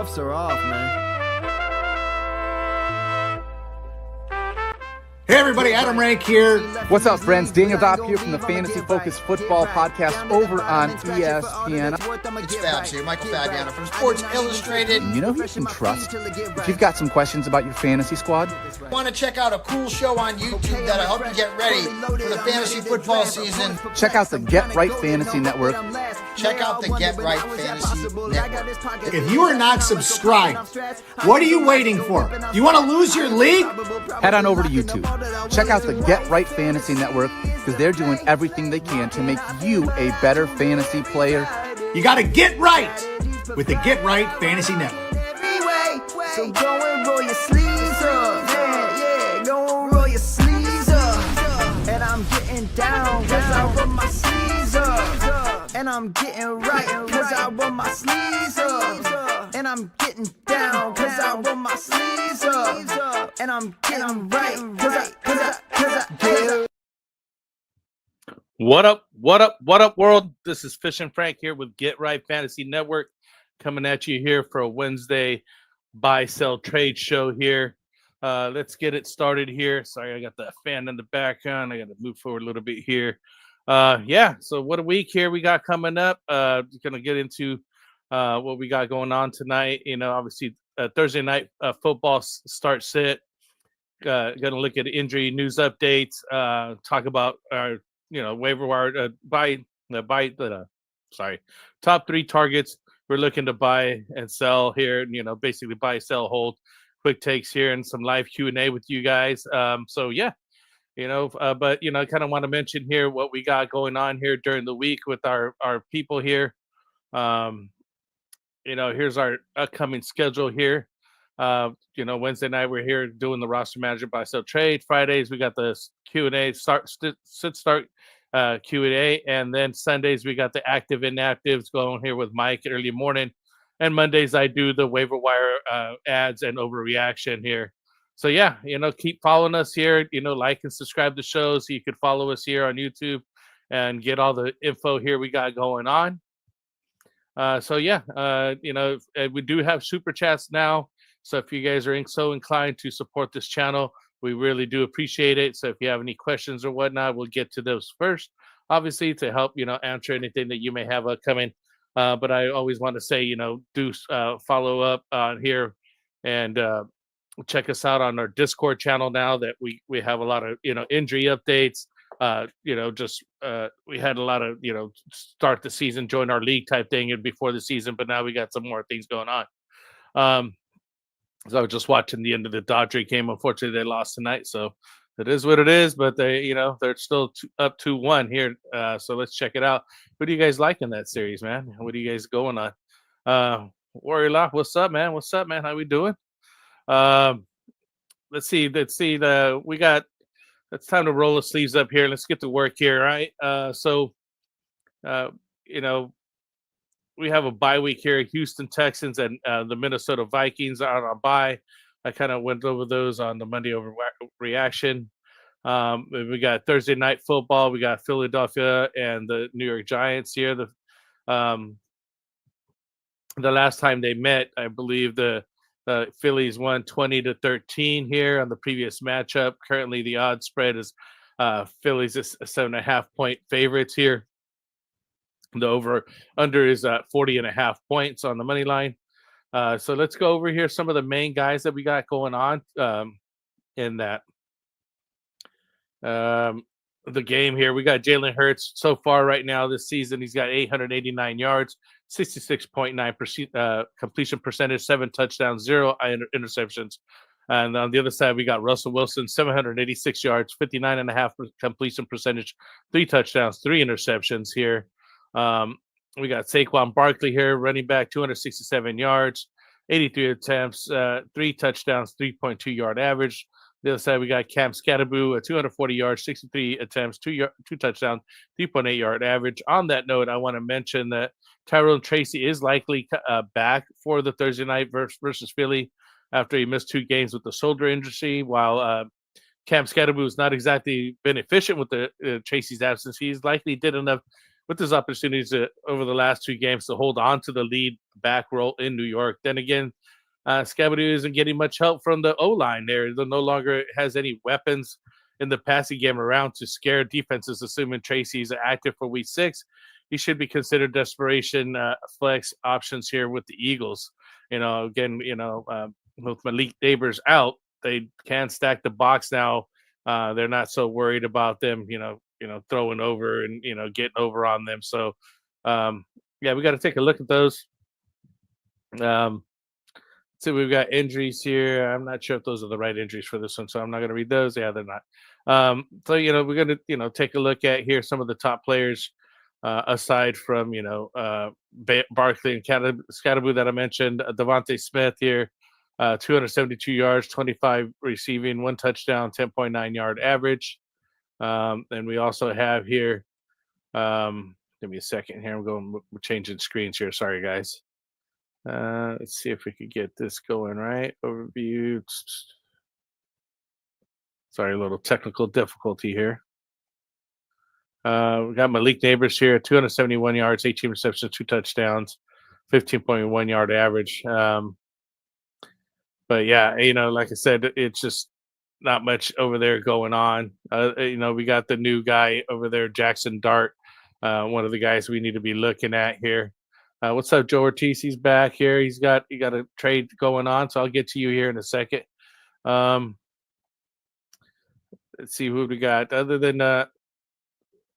cuffs are off, man. Hey everybody, Adam Rank here. What's up, friends? Daniel Dopp here from the Fantasy Focused Football Podcast over on ESPN. It's Fabs here, Michael Fabiano from Sports Illustrated. You know who you can trust if you've got some questions about your fantasy squad? Want to check out a cool show on YouTube that'll help you get ready for the fantasy football season? Check out the Get Right Fantasy Network. Check out the Get Right Fantasy Network. If you are not subscribed, what are you waiting for? You want to lose your league? Head on over to YouTube. Check out the Get Right Fantasy Network because they're doing everything they can to make you a better fantasy player. You got to get right with the Get Right Fantasy Network. So go and roll your sleeves up. Yeah, go and roll your sleeves up. And I'm getting down cause I roll my sleeves up. And I'm getting right cause I roll my sleeves up. And I'm getting down cause I roll my sleeves up. And I'm getting right cause I What up, world? This is FishnFrank here with Get Right Fantasy Network, coming at you here for a Wednesday buy, sell, trade show here. Let's get it started here. Sorry, I got the fan in the background. I got to move forward a little bit here. So what a week here we got coming up. Going to get into what we got going on tonight. You know, obviously Thursday night football start sit. Going to look at injury news updates. Talk about our waiver wire top 3 targets we're looking to buy and sell here. Basically buy, sell, hold. Quick takes here and some live Q&A with you guys. But I kind of want to mention here what we got going on here during the week with our people here. Here's our upcoming schedule here. Wednesday night we're here doing the roster manager buy, sell, trade. Fridays we got the Q&A start Q&A, and then Sundays we got the active inactives going here with Mike early morning, and Mondays I do the waiver wire ads and overreaction here. So keep following us here. Like and subscribe to shows so you could follow us here on YouTube and get all the info here we got going on. We do have super chats now. So if you guys are so inclined to support this channel, we really do appreciate it. So if you have any questions or whatnot, we'll get to those first, obviously, to help, answer anything that you may have upcoming. But I always want to say, do follow up on here and check us out on our Discord channel now that we have a lot of, injury updates. We had a lot of, start the season, join our league type thing before the season, but now we got some more things going on. So I was just watching the end of the Dodger game. Unfortunately, they lost tonight, so it is what it is. But they're still up 2-1 here. So let's check it out. What do you guys like in that series, man? What are you guys going on? Warrior Lock, what's up, man? How we doing? Let's see. It's time to roll the sleeves up here. Let's get to work here, right? We have a bye week here. Houston Texans and the Minnesota Vikings are on a bye. I kind of went over those on the Monday overreaction. We got Thursday night football. We got Philadelphia and the New York Giants here. The last time they met, I believe the Phillies won 20-13 here on the previous matchup. Currently, the odds spread is Phillies is 7.5 point favorites here. The over-under is 40.5 points on the money line. So let's go over here some of the main guys that we got going on in that. The game here. We got Jalen Hurts so far right now this season. He's got 889 yards, 66.9% completion percentage, 7 touchdowns, 0 interceptions. And on the other side, we got Russell Wilson, 786 yards, 59.5% completion percentage, 3 touchdowns, 3 interceptions here. We got Saquon Barkley here, running back, 267 yards, 83 attempts, 3 touchdowns, 3.2 yard average. The other side, we got Cam Scatterboo, 240 yards, 63 attempts, 2 touchdowns, 3.8 yard average. On that note, I want to mention that Tyrone Tracy is likely back for the Thursday night versus Philly after he missed 2 games with the shoulder injury, while Cam Scatterboo has not exactly been efficient with the Tracy's absence. He's likely did enough with his opportunities to, over the last 2 games to hold on to the lead back roll in New York. Then again, Scabadoo isn't getting much help from the O-line there. They no longer has any weapons in the passing game around to scare defenses, assuming Tracy's active for week 6. He should be considered desperation flex options here with the Eagles. Again, with Malik Neighbors out, they can stack the box now. They're not so worried about them, throwing over and, getting over on them. So, we got to take a look at those. So we've got injuries here. I'm not sure if those are the right injuries for this one, so I'm not going to read those. Yeah, they're not. So, we're going to, take a look at here some of the top players aside from, Barkley and Scatterboo that I mentioned. Devontae Smith here, 272 yards, 25 receiving, 1 touchdown, 10.9 yard average. And we also have here, give me a second here. We're changing screens here. Sorry, guys. Let's see if we could get this going right. Overview. Sorry, a little technical difficulty here. We got Malik Neighbors here, 271 yards, 18 receptions, 2 touchdowns, 15.1 yard average. But yeah, like I said, it's just not much over there going on. We got the new guy over there, Jackson Dart, one of the guys we need to be looking at here. What's up, Joe Ortiz? He's back here. He got a trade going on, so I'll get to you here in a second. Let's see who we got. Other than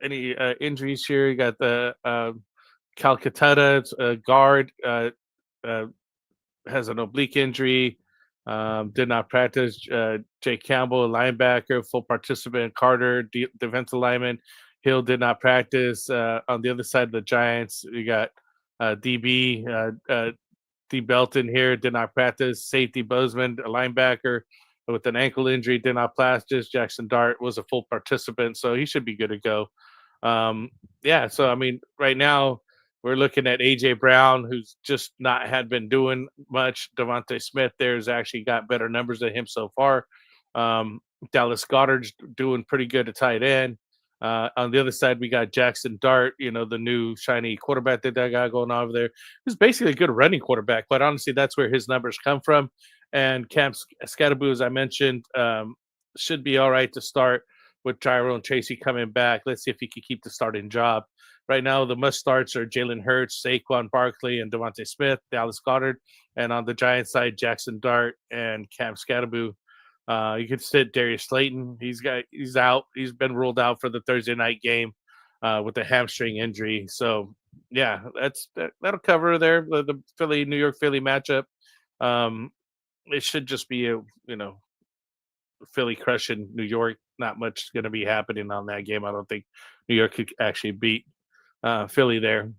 any injuries here, you got the Calcutta guard has an oblique injury. Did not practice. Jake Campbell, a linebacker, full participant. Carter, defensive lineman. Hill did not practice. On the other side of the Giants, we got DB D Belton here, did not practice. Safety Bozeman, a linebacker with an ankle injury, did not practice. Jackson Dart was a full participant, so he should be good to go. So I mean, right now we're looking at AJ Brown, who's just had been doing much. Devontae Smith there's actually got better numbers than him so far. Dallas Goddard's doing pretty good at tight end. On the other side, we got Jackson Dart, the new shiny quarterback that got going on over there. He's basically a good running quarterback, but honestly, that's where his numbers come from. And Camp Scatterboo, as I mentioned, should be all right to start with Tyrone Tracy coming back. Let's see if he can keep the starting job. Right now, the must-starts are Jalen Hurts, Saquon Barkley, and Devontae Smith, Dallas Goddard. And on the Giants side, Jackson Dart and Camp Scatterboo. You could sit Darius Slayton. He's out. He's been ruled out for the Thursday night game with a hamstring injury. So yeah, that'll cover there the New York Philly matchup. It should just be a Philly crushing New York. Not much going to be happening on that game. I don't think New York could actually beat Philly there.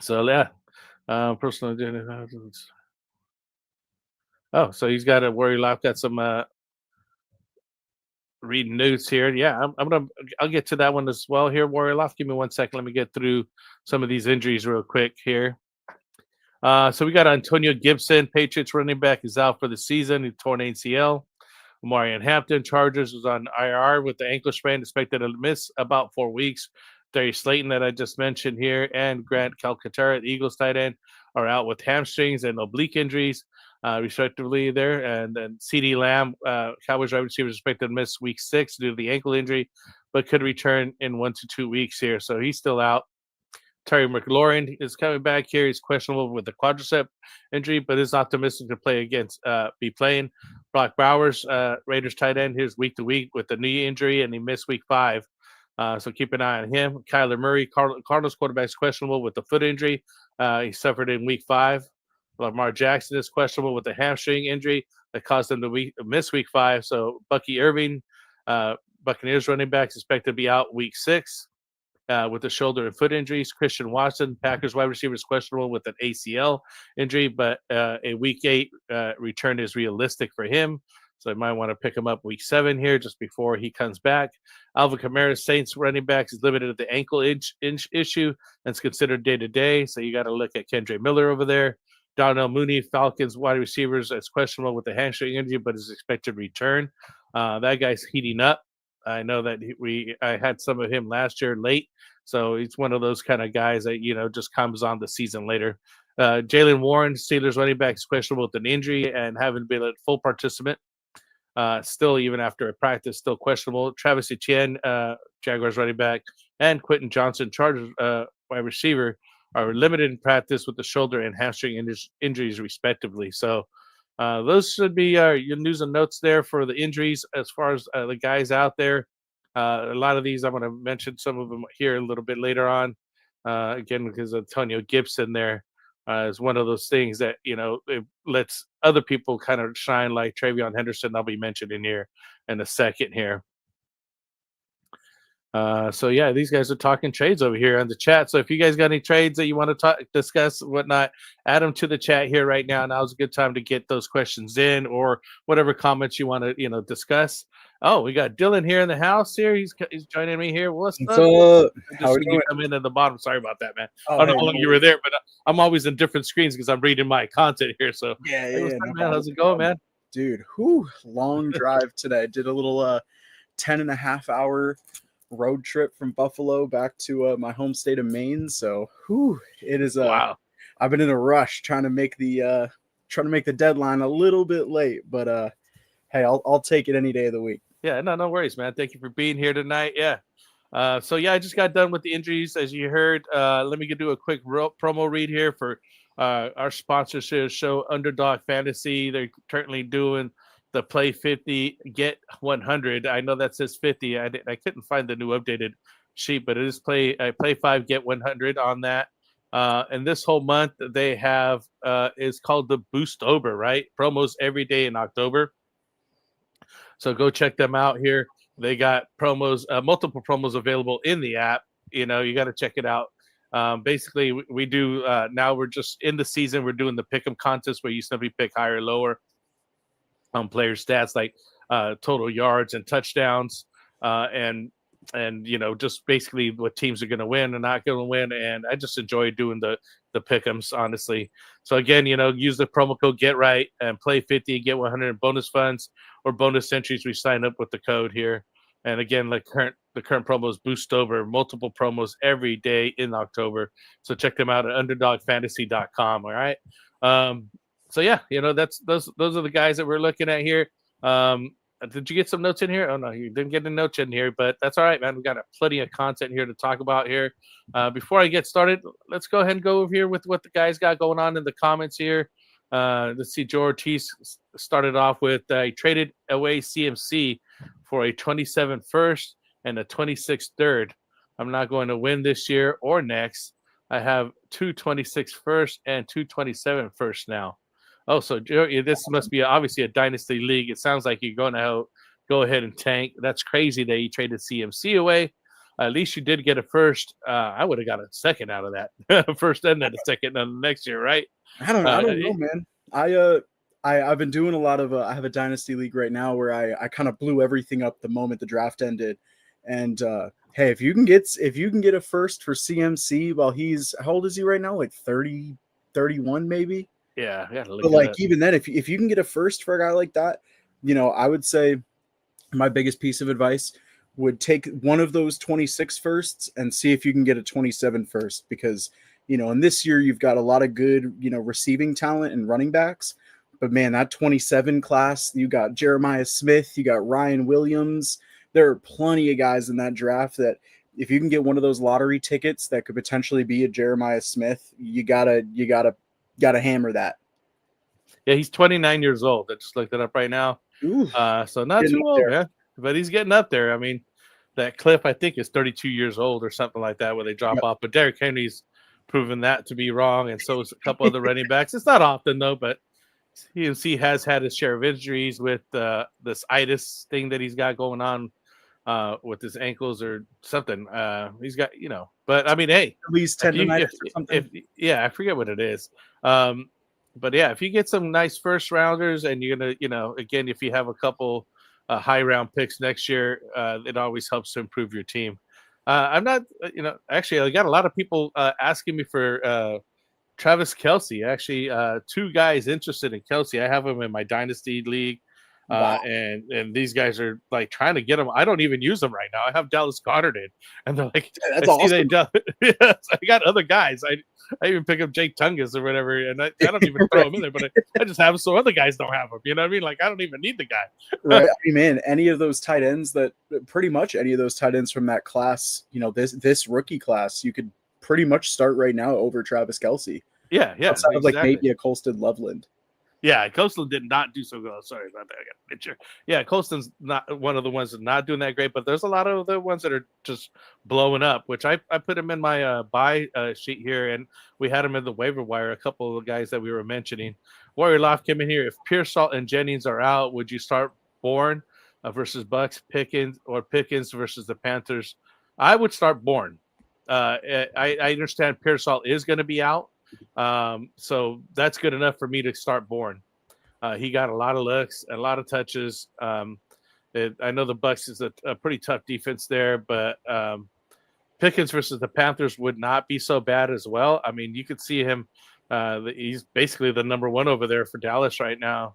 So yeah, personal. Oh, so he's got a worry life. Got some reading news here. Yeah, I'll get to that one as well here, Warrior Loft. Give me 1 second. Let me get through some of these injuries real quick here. So we got Antonio Gibson, Patriots running back, is out for the season. He torn ACL. Marion Hampton, Chargers, was on IR with the ankle sprain, expected to miss about 4 weeks. Darius Slayton, that I just mentioned here, and Grant Calcaterra, the Eagles tight end, are out with hamstrings and oblique injuries, respectively there. And then CeeDee Lamb, Cowboys wide receiver, is expected to miss week 6 due to the ankle injury, but could return in 1 to 2 weeks here. So he's still out. Terry McLaurin is coming back here. He's questionable with the quadricep injury, but is optimistic to be playing. Brock Bowers, Raiders tight end, here's week to week with the knee injury, and he missed week 5. So keep an eye on him. Kyler Murray, Cardinals quarterback, is questionable with the foot injury. He suffered in week 5. Lamar Jackson is questionable with the hamstring injury that caused him to miss week 5. So Bucky Irving, Buccaneers running back, is expected to be out week 6. With the shoulder and foot injuries. Christian Watson, Packers wide receiver, is questionable with an ACL injury, but a week 8 return is realistic for him. So you might want to pick him up week 7 here just before he comes back. Alvin Kamara, Saints running back, is limited to the ankle issue and is considered day-to-day. So you got to look at Kendre Miller over there. Darnell Mooney, Falcons wide receivers, is questionable with the hamstring injury, but is expected to return. That guy's heating up. I know that I had some of him last year late, so he's one of those kind of guys that just comes on the season later. Jalen Warren, Steelers running back, is questionable with an injury and haven't been a full participant. Still, even after a practice, still questionable. Travis Etienne, Jaguars running back, and Quentin Johnson, Chargers wide receiver, are limited in practice with the shoulder and hamstring injuries, respectively. So those should be your news and notes there for the injuries. As far as the guys out there, a lot of these I'm going to mention some of them here a little bit later on. Again, because Antonio Gibson there is one of those things that it lets other people kind of shine, like Travion Henderson. I'll be mentioning here in a second here. So yeah, these guys are talking trades over here on the chat. So if you guys got any trades that you want to discuss, whatnot, add them to the chat here right now. Now's a good time to get those questions in, or whatever comments you want to discuss. Oh, we got Dylan here in the house here. He's joining me here. What's up? How are you doing? Come in at the bottom. Sorry about that, man. I don't know how long you were there, but I'm always in different screens because I'm reading my content here. So yeah. Man, how's it going, man? Dude, long drive today. Did a little 10.5 hour road trip from Buffalo back to my home state of Maine. So it is wow. I've been in a rush trying to make the deadline a little bit late, but hey, I'll take it any day of the week. Yeah, no worries, man. Thank you for being here tonight. Yeah. So yeah, I just got done with the injuries, as you heard. Let me do a quick promo read here for our sponsorship show, Underdog Fantasy. They're currently doing the Play 50, Get 100. I know that says 50. I couldn't find the new updated sheet, but it is Play 5, Get 100 on that. And this whole month they have is called the Boostober, right? Promos every day in October. So go check them out here. They got promos, multiple promos available in the app. You got to check it out. Basically, we do now. We're just in the season. We're doing the pick'em contest where you simply pick higher or lower on player stats like total yards and touchdowns, and just basically what teams are going to win and not going to win. And I just enjoy doing the pick'ems, honestly. So again, use the promo code Get Right and play 50 and get 100 bonus funds or bonus entries. We sign up with the code here. And again, the current promo is Boostober, multiple promos every day in October. So check them out at underdogfantasy.com. All right. So yeah, those are the guys that we're looking at here. Did you get some notes in here? Oh no, you didn't get a note in here, but that's all right, man. We got plenty of content here to talk about here. Before I get started, let's go ahead and go over here with what the guys got going on in the comments here. Let's see. Joe Ortiz started off with he traded away CMC for a 27 first and a 26 third. I'm not going to win this year or next. I have 2 26 first and 2 27 first now. Oh, so this must be obviously a dynasty league. It sounds like you're going to go ahead and tank. That's crazy that you traded CMC away. At least you did get a first. I would have got a second out of that. First and then a second next year, right? I don't know, man. I've been doing a lot of I have a dynasty league right now where I kind of blew everything up the moment the draft ended. And hey, if you can get a first for CMC while he's, how old is he right now? Like 30, 31 maybe? Yeah, but like even then, if you can get a first for a guy like that, I would say my biggest piece of advice would take one of those 26 firsts and see if you can get a 27 first, because in this year you've got a lot of good receiving talent and running backs, but man, that 27 class, you got Jeremiah Smith, you got Ryan Williams. There are plenty of guys in that draft that if you can get one of those lottery tickets that could potentially be a Jeremiah Smith, you gotta hammer that. Yeah, he's 29 years old. I just looked it up right now. So not too old, man. But he's getting up there. I mean, that Cliff, I think, is 32 years old or something like that, where they drop off. But Derrick Henry's proven that to be wrong, and so is a couple other running backs. It's not often, though, but he has had his share of injuries with this itis thing that he's got going on with his ankles or something. He's got, but I mean, hey, at least tendonitis or something. I forget what it is. But yeah, if you get some nice first rounders and you're gonna, again, if you have a couple high round picks next year, it always helps to improve your team. I'm not, actually, I got a lot of people asking me for Travis Kelce. Actually, 2 guys interested in Kelce. I have him in my dynasty league. Wow. And these guys are like trying to get them. I don't even use them right now. I have Dallas Goedert in, and they're like, That's I see awesome. yes, I got other guys. I even pick up Jake Tungus or whatever, and I don't even throw him in there, but I just have him so other guys don't have him. You know what I mean? Like I don't even need the guy. Right. I mean, man, any of those tight ends pretty much any of those tight ends from that class, this rookie class, you could pretty much start right now over Travis Kelce. Yeah, Outside of like exactly. maybe a Colston Loveland. Yeah, Colston did not do so good. Sorry about that. I got a picture. Yeah, Colston's not one of the ones that's not doing that great, but there's a lot of the ones that are just blowing up, which I put him in my buy sheet here, and we had him in the waiver wire, a couple of the guys that we were mentioning. Warrior Loft came in here. If Pearsall and Jennings are out, would you start Bourne versus Bucks, Pickens versus the Panthers? I would start Bourne. I understand Pearsall is going to be out. So that's good enough for me to start Bourne. He got a lot of looks, a lot of touches. I know the Bucks is a pretty tough defense there, but Pickens versus the Panthers would not be so bad as well. I mean, you could see him. He's basically the number one over there for Dallas right now.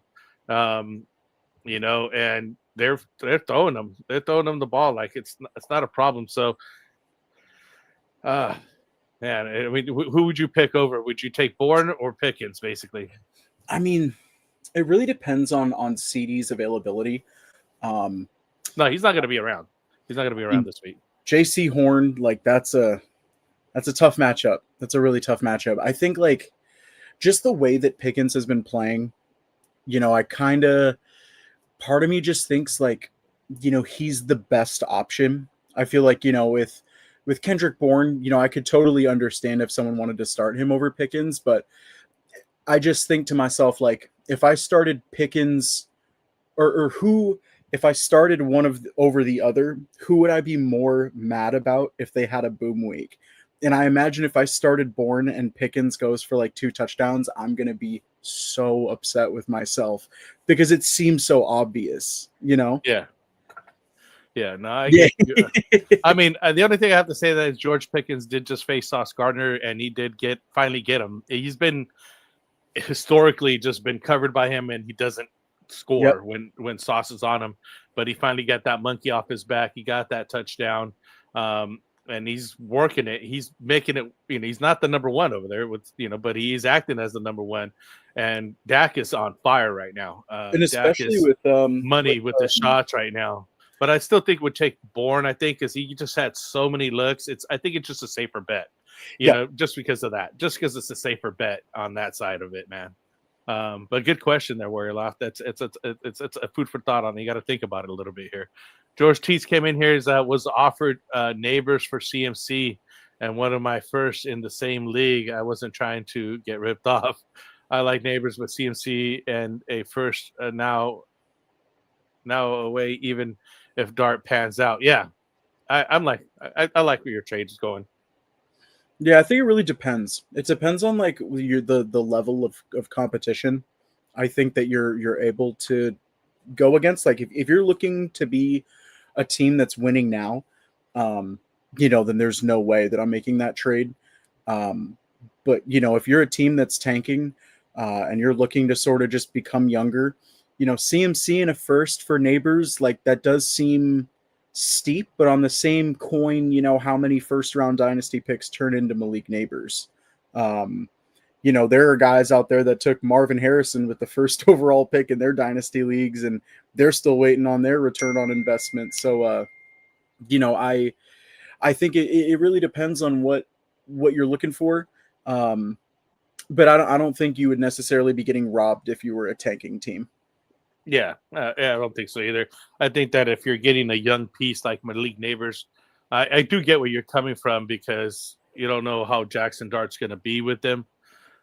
And they're throwing him. They're throwing him the ball like it's not a problem. So, man, I mean, who would you pick over? Would you take Bourne or Pickens, basically? I mean, it really depends on CD's availability. No, he's not going to be around. He's not going to be around this week. JC Horn, like that's a tough matchup. That's a really tough matchup. I think like just the way that Pickens has been playing, part of me just thinks like, he's the best option. I feel like, with Kendrick Bourne, I could totally understand if someone wanted to start him over Pickens, but I just think to myself, like, if I started Pickens if I started one over the other, who would I be more mad about if they had a boom week? And I imagine if I started Bourne and Pickens goes for like 2 touchdowns, I'm going to be so upset with myself because it seems so obvious, Yeah. Yeah, no, I get you. I mean, the only thing I have to say that is George Pickens did just face Sauce Gardner, and he did finally get him. He's been historically just been covered by him, and he doesn't score when Sauce is on him. But he finally got that monkey off his back. He got that touchdown, and he's working it. He's making it. He's not the number one over there, but he's acting as the number one. And Dak is on fire right now. And especially with money with the shots right now. But I still think would take Bourne, I think, because he just had so many looks. I think it's just a safer bet, just because of that. Just because it's a safer bet on that side of it, man. But good question there, Warrior Loft. It's a food for thought on it. You got to think about it a little bit here. George Teets came in here, was offered neighbors for CMC, and one of my first in the same league. I wasn't trying to get ripped off. I like neighbors with CMC and a first now away, even if Dart pans out. Yeah, I like where your trade is going. Yeah, I think it really depends. It depends on like the level of competition. I think that you're able to go against, like if you're looking to be a team that's winning now, then there's no way that I'm making that trade. But if you're a team that's tanking and you're looking to sort of just become younger, CMC and a first for neighbors, like that does seem steep, but on the same coin, how many first round dynasty picks turn into Malik Neighbors? There are guys out there that took Marvin Harrison with the first overall pick in their dynasty leagues, and they're still waiting on their return on investment. So, I think it really depends on what you're looking for. But I don't think you would necessarily be getting robbed if you were a tanking team. Yeah, I don't think so either. I think that if you're getting a young piece like Malik Neighbors, I do get where you're coming from because you don't know how Jackson Dart's going to be with them.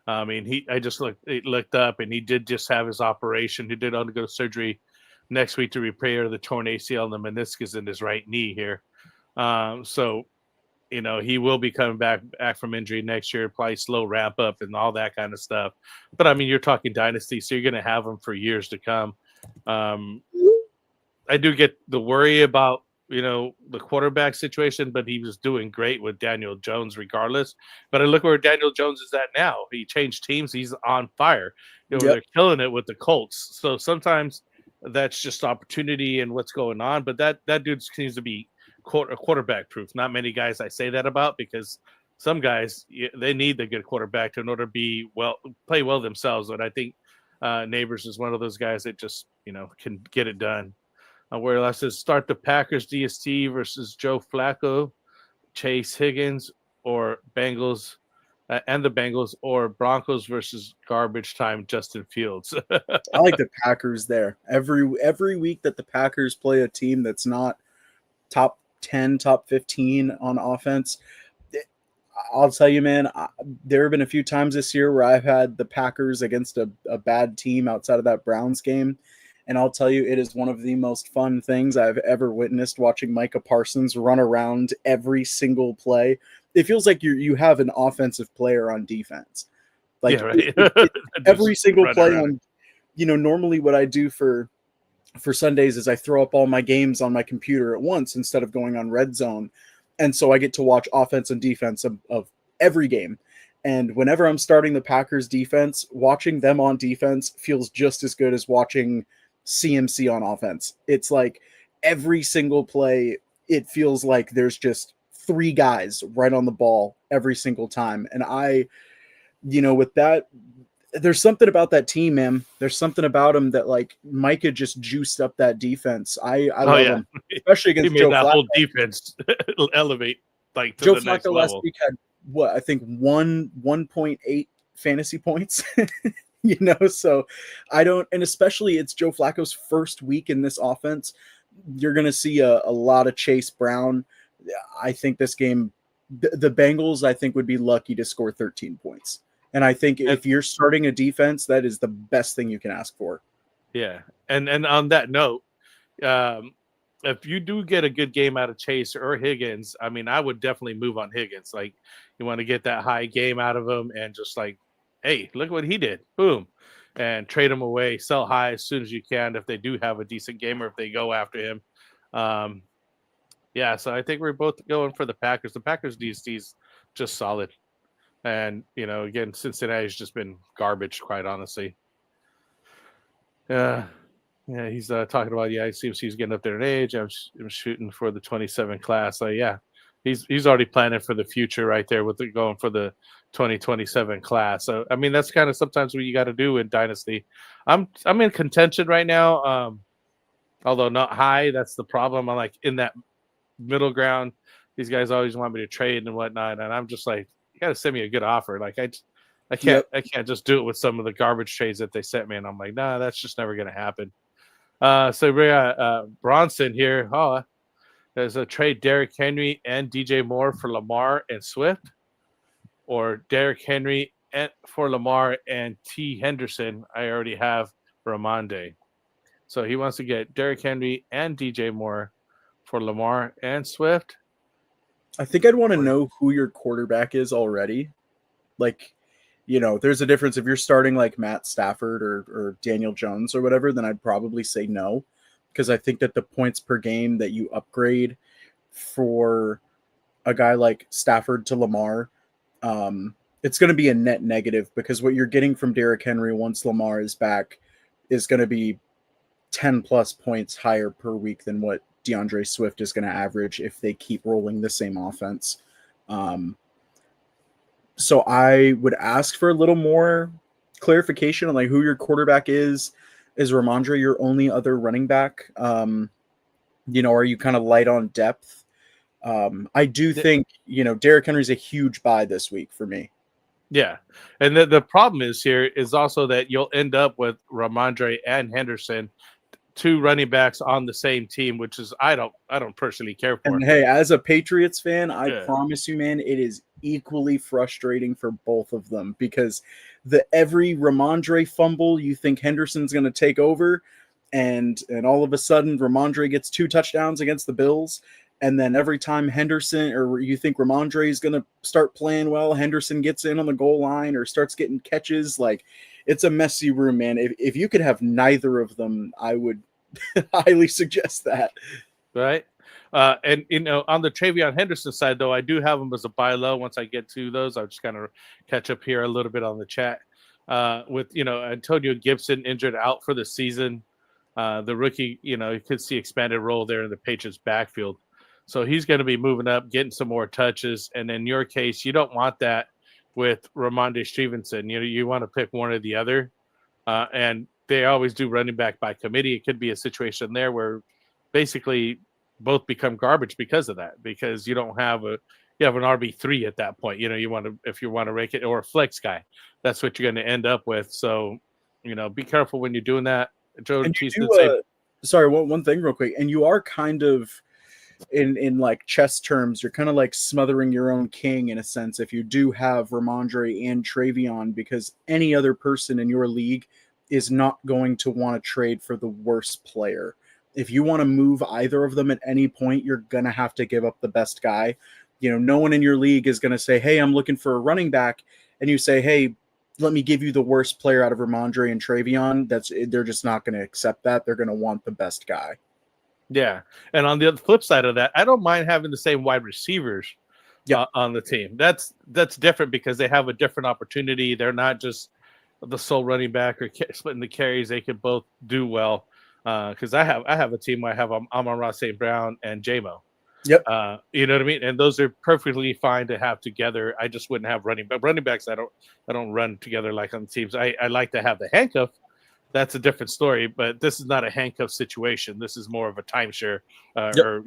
I mean, I just looked up, and he did just have his operation. He did undergo surgery next week to repair the torn ACL and the meniscus in his right knee here. So, he will be coming back from injury next year, probably slow ramp up and all that kind of stuff. But I mean, you're talking dynasty, so you're going to have him for years to come. I do get the worry about, the quarterback situation, but he was doing great with Daniel Jones regardless. But I look where Daniel Jones is at now. He changed teams. He's on fire. They're killing it with the Colts. So sometimes that's just opportunity and what's going on. But that dude seems to be quarterback proof. Not many guys I say that about, because some guys, they need the good quarterback in order to play well themselves. And I think Neighbors is one of those guys that just, can get it done. Where I says start the Packers DST versus Joe Flacco, Chase Higgins, or Bengals and the Bengals, or Broncos versus garbage time Justin Fields. I like the Packers there. Every week that the Packers play a team that's not top 10, top 15 on offense, I'll tell you, man, there have been a few times this year where I've had the Packers against a bad team outside of that Browns game. And I'll tell you, it is one of the most fun things I've ever witnessed, watching Micah Parsons run around every single play. It feels like you have an offensive player on defense. Like, yeah, right. Every single play around. on, normally what I do for Sundays is I throw up all my games on my computer at once instead of going on Red Zone. And so I get to watch offense and defense of every game. And whenever I'm starting the Packers defense, watching them on defense feels just as good as watching CMC on offense. It's like every single play, it feels like there's just 3 guys right on the ball every single time. And with that, there's something about that team, man. There's something about him that, like, Micah just juiced up that defense. I love him, especially against He Joe made that Flacco. whole defense elevate to Joe the next Flacco last level. week had I think 1.8 fantasy points. So I don't, and especially it's Joe Flacco's first week in this offense. You're going to see a lot of Chase Brown. I think this game, the Bengals, I think, would be lucky to score 13 points. And I think if you're starting a defense, that is the best thing you can ask for. Yeah. And on that note, if you do get a good game out of Chase or Higgins, I mean, I would definitely move on Higgins. Like, you want to get that high game out of him and just like, hey, look what he did. Boom. And trade him away, sell high as soon as you can if they do have a decent game or if they go after him. So I think we're both going for the Packers. The Packers DST's just solid. And, again, Cincinnati's just been garbage, quite honestly. Yeah, he's talking about, it seems he's getting up there in age. I'm shooting for the 27 class. So, yeah, he's already planning for the future right there with going for the 2027 class. So, I mean, that's kind of sometimes what you got to do in Dynasty. I'm in contention right now, although not high. That's the problem. I'm like in that middle ground. These guys always want me to trade and whatnot, and I'm just like, you got to send me a good offer. Like I can't just do it with some of the garbage trades that they sent me, and I'm like, nah, that's just never going to happen. So we got Bronson here. There's a trade Derrick Henry and DJ Moore for Lamar and Swift, or Derrick Henry for Lamar and T. Henderson. I already have Ramondre. So he wants to get Derrick Henry and DJ Moore for Lamar and Swift. I think I'd want to know who your quarterback is already. Like, there's a difference if you're starting like Matt Stafford or Daniel Jones or whatever, then I'd probably say no, because I think that the points per game that you upgrade for a guy like Stafford to Lamar, it's going to be a net negative, because what you're getting from Derrick Henry once Lamar is back is going to be 10 plus points higher per week than what DeAndre Swift is going to average if they keep rolling the same offense. So I would ask for a little more clarification on like who your quarterback is. Is Ramondre your only other running back? Are you kind of light on depth? I do think, Derrick Henry's a huge buy this week for me. Yeah. And the problem is here is also that you'll end up with Ramondre and Henderson, 2 running backs on the same team, which is I don't personally care for. And hey, as a Patriots fan, I promise you, man, it is equally frustrating for both of them, because every Ramondre fumble, you think Henderson's going to take over, and all of a sudden Ramondre gets 2 touchdowns against the Bills, and then every time Henderson, or you think Ramondre is going to start playing well, Henderson gets in on the goal line or starts getting catches. Like, it's a messy room, man. If you could have neither of them, I would highly suggest that. Right. And on the Travion Henderson side, though, I do have him as a buy low. Once I get to those, I'll just kind of catch up here a little bit on the chat. With Antonio Gibson injured out for the season, The rookie, you could see expanded role there in the Patriots backfield. So he's going to be moving up, getting some more touches. And in your case, you don't want that with Ramondre Stevenson. You want to pick one or the other. And they always do running back by committee. It could be a situation there where basically both become garbage because of that, because you have an RB3 at that point. If you want to rank it, or a flex guy, that's what you're going to end up with. So, be careful when you're doing that. Joe, sorry, one thing real quick. And you are kind of in like chess terms, you're kind of like smothering your own king in a sense if you do have Ramondre and Travion, because any other person in your league is not going to want to trade for the worst player. If you want to move either of them at any point, you're going to have to give up the best guy. No one in your league is going to say, hey, I'm looking for a running back. And you say, hey, let me give you the worst player out of Ramondre and Travion. They're just not going to accept that. They're going to want the best guy. Yeah. And on the flip side of that, I don't mind having the same wide receivers on the team. That's different because they have a different opportunity. They're not just the sole running back or splitting the carries. They can both do well. Because I have a team where I have Amon-Ra St. Brown and J-Mo. Yep. You know what I mean? And those are perfectly fine to have together. I just wouldn't have running backs. I don't run together like on teams. I like to have the handcuff. That's a different story, but this is not a handcuff situation. This is more of a timeshare or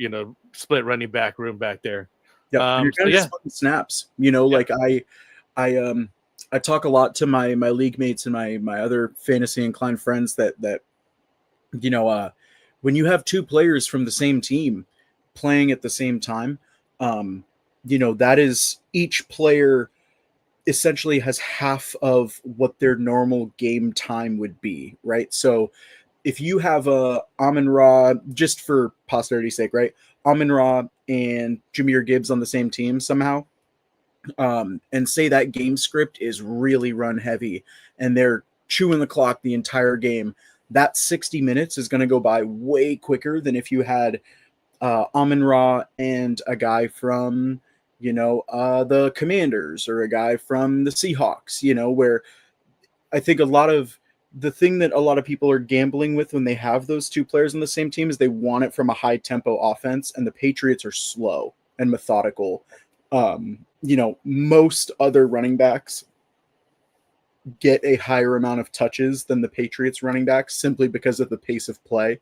split running back room back there. Yeah. You're kind of splitting snaps. Like I talk a lot to my league mates and my other fantasy inclined friends that when you have two players from the same team playing at the same time, that is, each player essentially has half of what their normal game time would be, right? So if you have Amon-Ra, just for posterity's sake, right? Amon-Ra and Jahmyr Gibbs on the same team somehow, and say that game script is really run heavy and they're chewing the clock the entire game, that 60 minutes is going to go by way quicker than if you had Amon-Ra and a guy from, the Commanders or a guy from the Seahawks, where I think the thing that a lot of people are gambling with when they have those two players on the same team is they want it from a high tempo offense, and the Patriots are slow and methodical. Most other running backs get a higher amount of touches than the Patriots running backs simply because of the pace of play.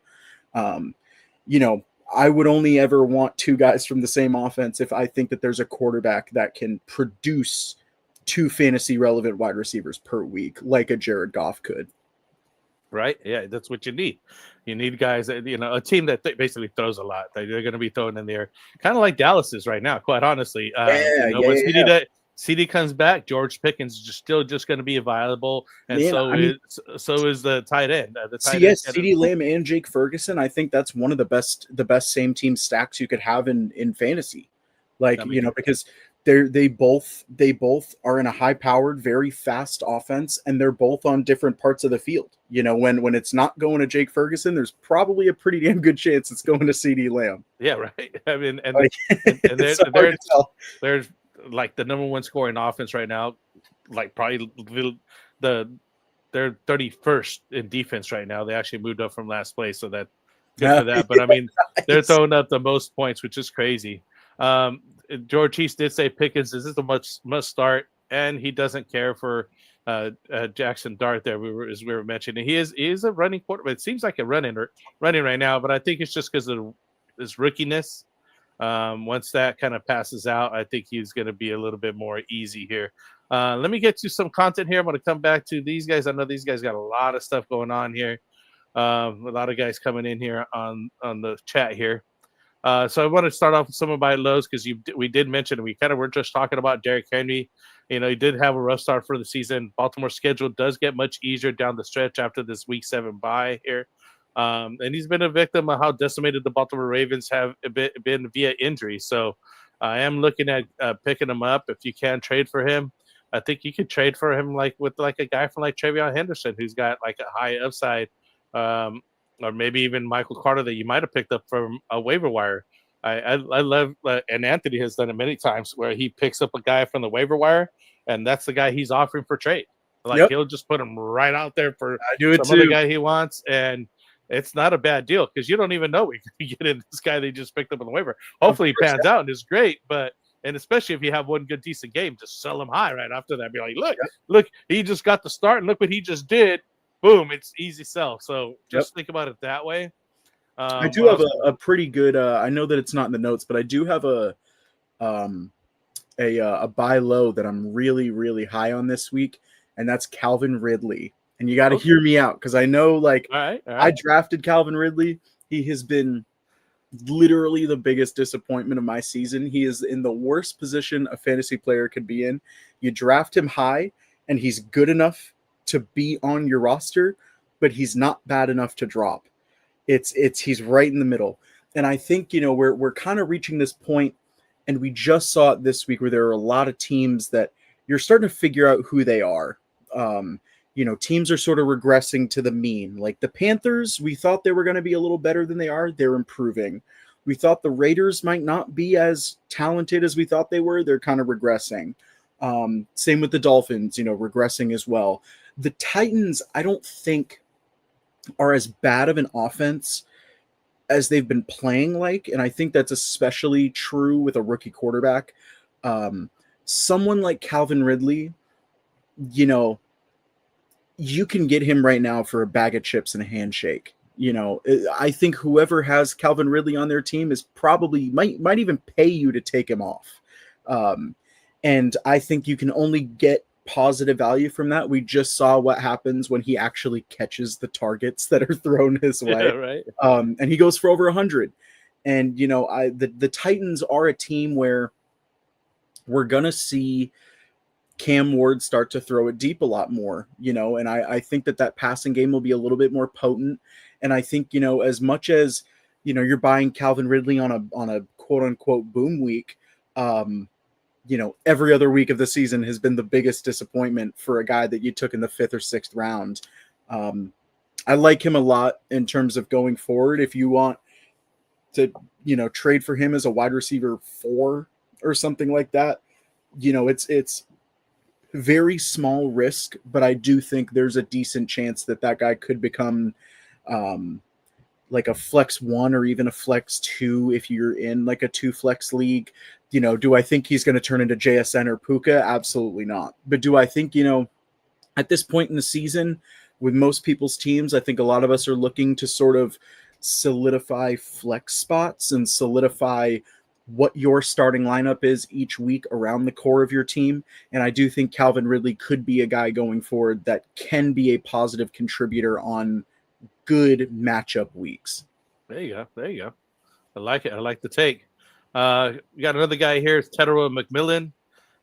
I would only ever want two guys from the same offense if I think that there's a quarterback that can produce two fantasy relevant wide receivers per week, like a Jared Goff could. Right. Yeah. That's what you need. You need guys that, a team that basically throws a lot. They're going to be throwing in there, kind of like Dallas is right now, quite honestly. When CD comes back, George Pickens is still going to be available, and so is the tight end. CeeDee Lamb and Jake Ferguson. I think that's one of the best same team stacks you could have in fantasy, because they both are in a high powered, very fast offense, and they're both on different parts of the field. When it's not going to Jake Ferguson, there's probably a pretty damn good chance it's going to CeeDee Lamb. Yeah, right. I mean, and there's like the number one scoring offense right now, like probably they're 31st in defense right now. They actually moved up from last place, so that's good for that. But I mean, they're throwing up the most points, which is crazy. George Cheese did say Pickens is a must start, and he doesn't care for Jackson Dart there. As we were mentioning, he is a running quarterback. It seems like a running right now, but I think it's just because of his rookiness. Once that kind of passes out, I think he's going to be a little bit more easy here. Let me get to some content here. I'm going to come back to these guys. I know these guys got a lot of stuff going on here. A lot of guys coming in here on the chat here. So I want to start off with some of my lows because we did mention, we kind of were just talking about Derrick Henry. He did have a rough start for the season. Baltimore's schedule does get much easier down the stretch after this Week 7 bye here. And he's been a victim of how decimated the Baltimore Ravens have been via injury. So I am looking at picking him up. If you can trade for him, I think you could trade for him with a guy from like Travion Henderson, who's got like a high upside, or maybe even Michael Carter that you might have picked up from a waiver wire. I love, and Anthony has done it many times where he picks up a guy from the waiver wire, and that's the guy he's offering for trade. He'll just put him right out there for some other guy he wants, and it's not a bad deal because you don't even know we can get in this guy they just picked up on the waiver. Hopefully he pans out and is great, and especially if you have one good decent game, just sell him high right after that. Be like, look, he just got the start, and look what he just did. Boom, it's easy sell. So just think about it that way. I do have a pretty good. I know that it's not in the notes, but I do have a buy low that I'm really, really high on this week, and that's Calvin Ridley. And you got to hear me out because I know, like, all right. I drafted Calvin Ridley. He has been literally the biggest disappointment of my season. He is in the worst position a fantasy player could be in. You draft him high, and he's good enough to be on your roster, but he's not bad enough to drop. He's right in the middle. And I think, we're kind of reaching this point, and we just saw it this week where there are a lot of teams that you're starting to figure out who they are. Teams are sort of regressing to the mean. Like the Panthers, we thought they were going to be a little better than they are. They're improving. We thought the Raiders might not be as talented as we thought they were. They're kind of regressing. Same with the Dolphins, regressing as well. The Titans, I don't think are as bad of an offense as they've been playing like, and I think that's especially true with a rookie quarterback. Someone like Calvin Ridley, you can get him right now for a bag of chips and a handshake. I think whoever has Calvin Ridley on their team is probably might even pay you to take him off. And I think you can only get positive value from that. We just saw what happens when he actually catches the targets that are thrown his way. Yeah, right. And he goes for over 100. And, the Titans are a team where we're going to see Cam Ward start to throw it deep a lot more, and I think that passing game will be a little bit more potent. And I think, as much as, you're buying Calvin Ridley on a quote unquote boom week, every other week of the season has been the biggest disappointment for a guy that you took in the 5th or 6th round. I like him a lot in terms of going forward. If you want to, trade for him as a wide receiver 4 or something like that, it's very small risk, but I do think there's a decent chance that guy could become like a flex 1 or even a flex 2 if you're in like a 2 flex league. Do I think he's going to turn into JSN or Puka? Absolutely not. But do I think, at this point in the season with most people's teams, I think a lot of us are looking to sort of solidify flex spots and solidify what your starting lineup is each week around the core of your team. And I do think Calvin Ridley could be a guy going forward that can be a positive contributor on good matchup weeks. There you go. I like it. I like the take. We got another guy here, Tedero McMillan.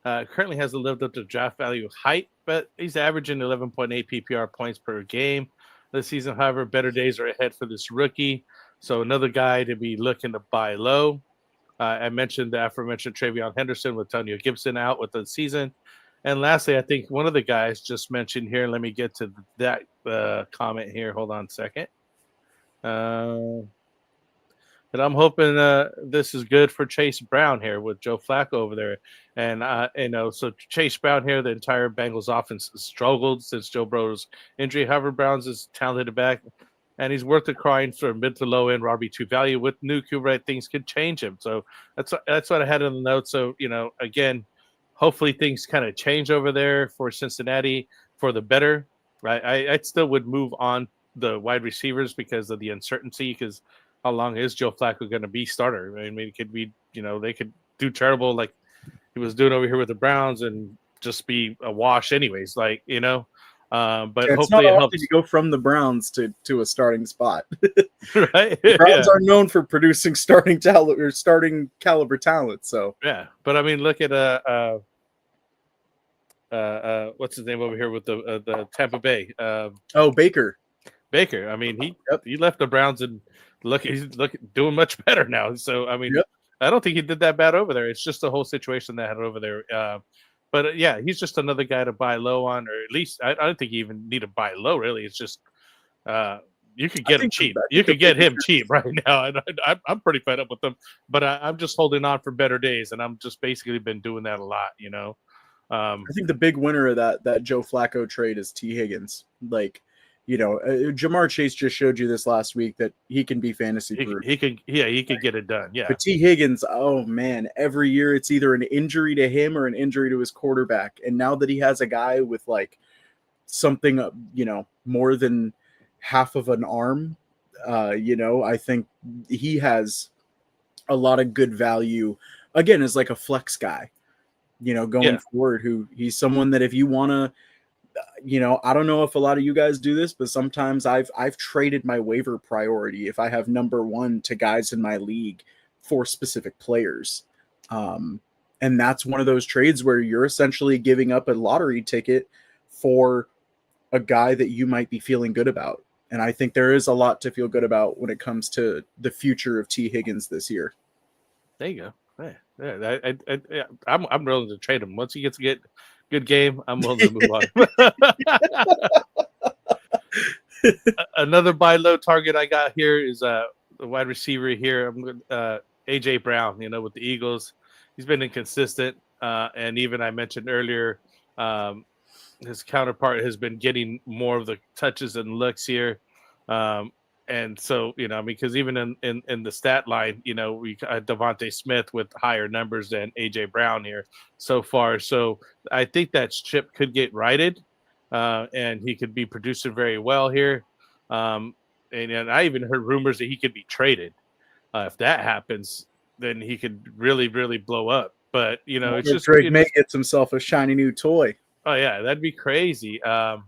Currently hasn't lived up to draft value height, but he's averaging 11.8 PPR points per game this season. However, better days are ahead for this rookie. So another guy to be looking to buy low. I mentioned the aforementioned Travion Henderson with Antonio Gibson out with the season. And lastly, I think one of the guys just mentioned here, let me get to that comment here. Hold on a second. But I'm hoping this is good for Chase Brown here with Joe Flacco over there. And, so Chase Brown here, the entire Bengals offense has struggled since Joe Burrow's injury. However, Brown's is talented back, and he's worth the crying for mid to low end RB2 value. With new QB, things could change him. So that's what I had in the notes. So, again, hopefully things kind of change over there for Cincinnati for the better, right? I still would move on the wide receivers because of the uncertainty, because how long is Joe Flacco going to be starter? I mean, it could be, they could do terrible like he was doing over here with the Browns and just be a wash anyways, but hopefully it helps. You go from the Browns to a starting spot. Right? Browns are known for producing starting talent or starting caliber talent. So yeah, but I mean, look at what's his name over here with the Tampa Bay? Baker. I mean, he left the Browns and he's doing much better now. So I mean, I don't think he did that bad over there. It's just the whole situation that had over there. But he's just another guy to buy low on, or at least I don't think you even need to buy low. Really, it's just you could get him cheap. You could get him cheap right now, and I'm pretty fed up with him. But I'm just holding on for better days, and I'm just basically been doing that a lot. I think the big winner of that Joe Flacco trade is T. Higgins. Like, Jamar Chase just showed you this last week that he can be fantasy proof. He could get it done. Yeah. But T. Higgins, oh man, every year it's either an injury to him or an injury to his quarterback. And now that he has a guy with like something, more than half of an arm, I think he has a lot of good value again as like a flex guy, going forward, who he's someone that if you want to, I don't know if a lot of you guys do this, but sometimes I've traded my waiver priority if I have number one to guys in my league for specific players. And that's one of those trades where you're essentially giving up a lottery ticket for a guy that you might be feeling good about. And I think there is a lot to feel good about when it comes to the future of T. Higgins this year. There you go. Yeah, I'm willing to trade him once he gets a good game. I'm willing to move on. Another buy low target I got here is the wide receiver here. I'm AJ Brown. With the Eagles, he's been inconsistent, and even I mentioned earlier, his counterpart has been getting more of the touches and looks here. And so, because even in the stat line, we got Devontae Smith with higher numbers than AJ Brown here so far. So I think that ship could get righted, and he could be producing very well here. And I even heard rumors that he could be traded. If that happens, then he could really, really blow up. But, it's just Drake May gets himself a shiny new toy. Oh, yeah, that'd be crazy. But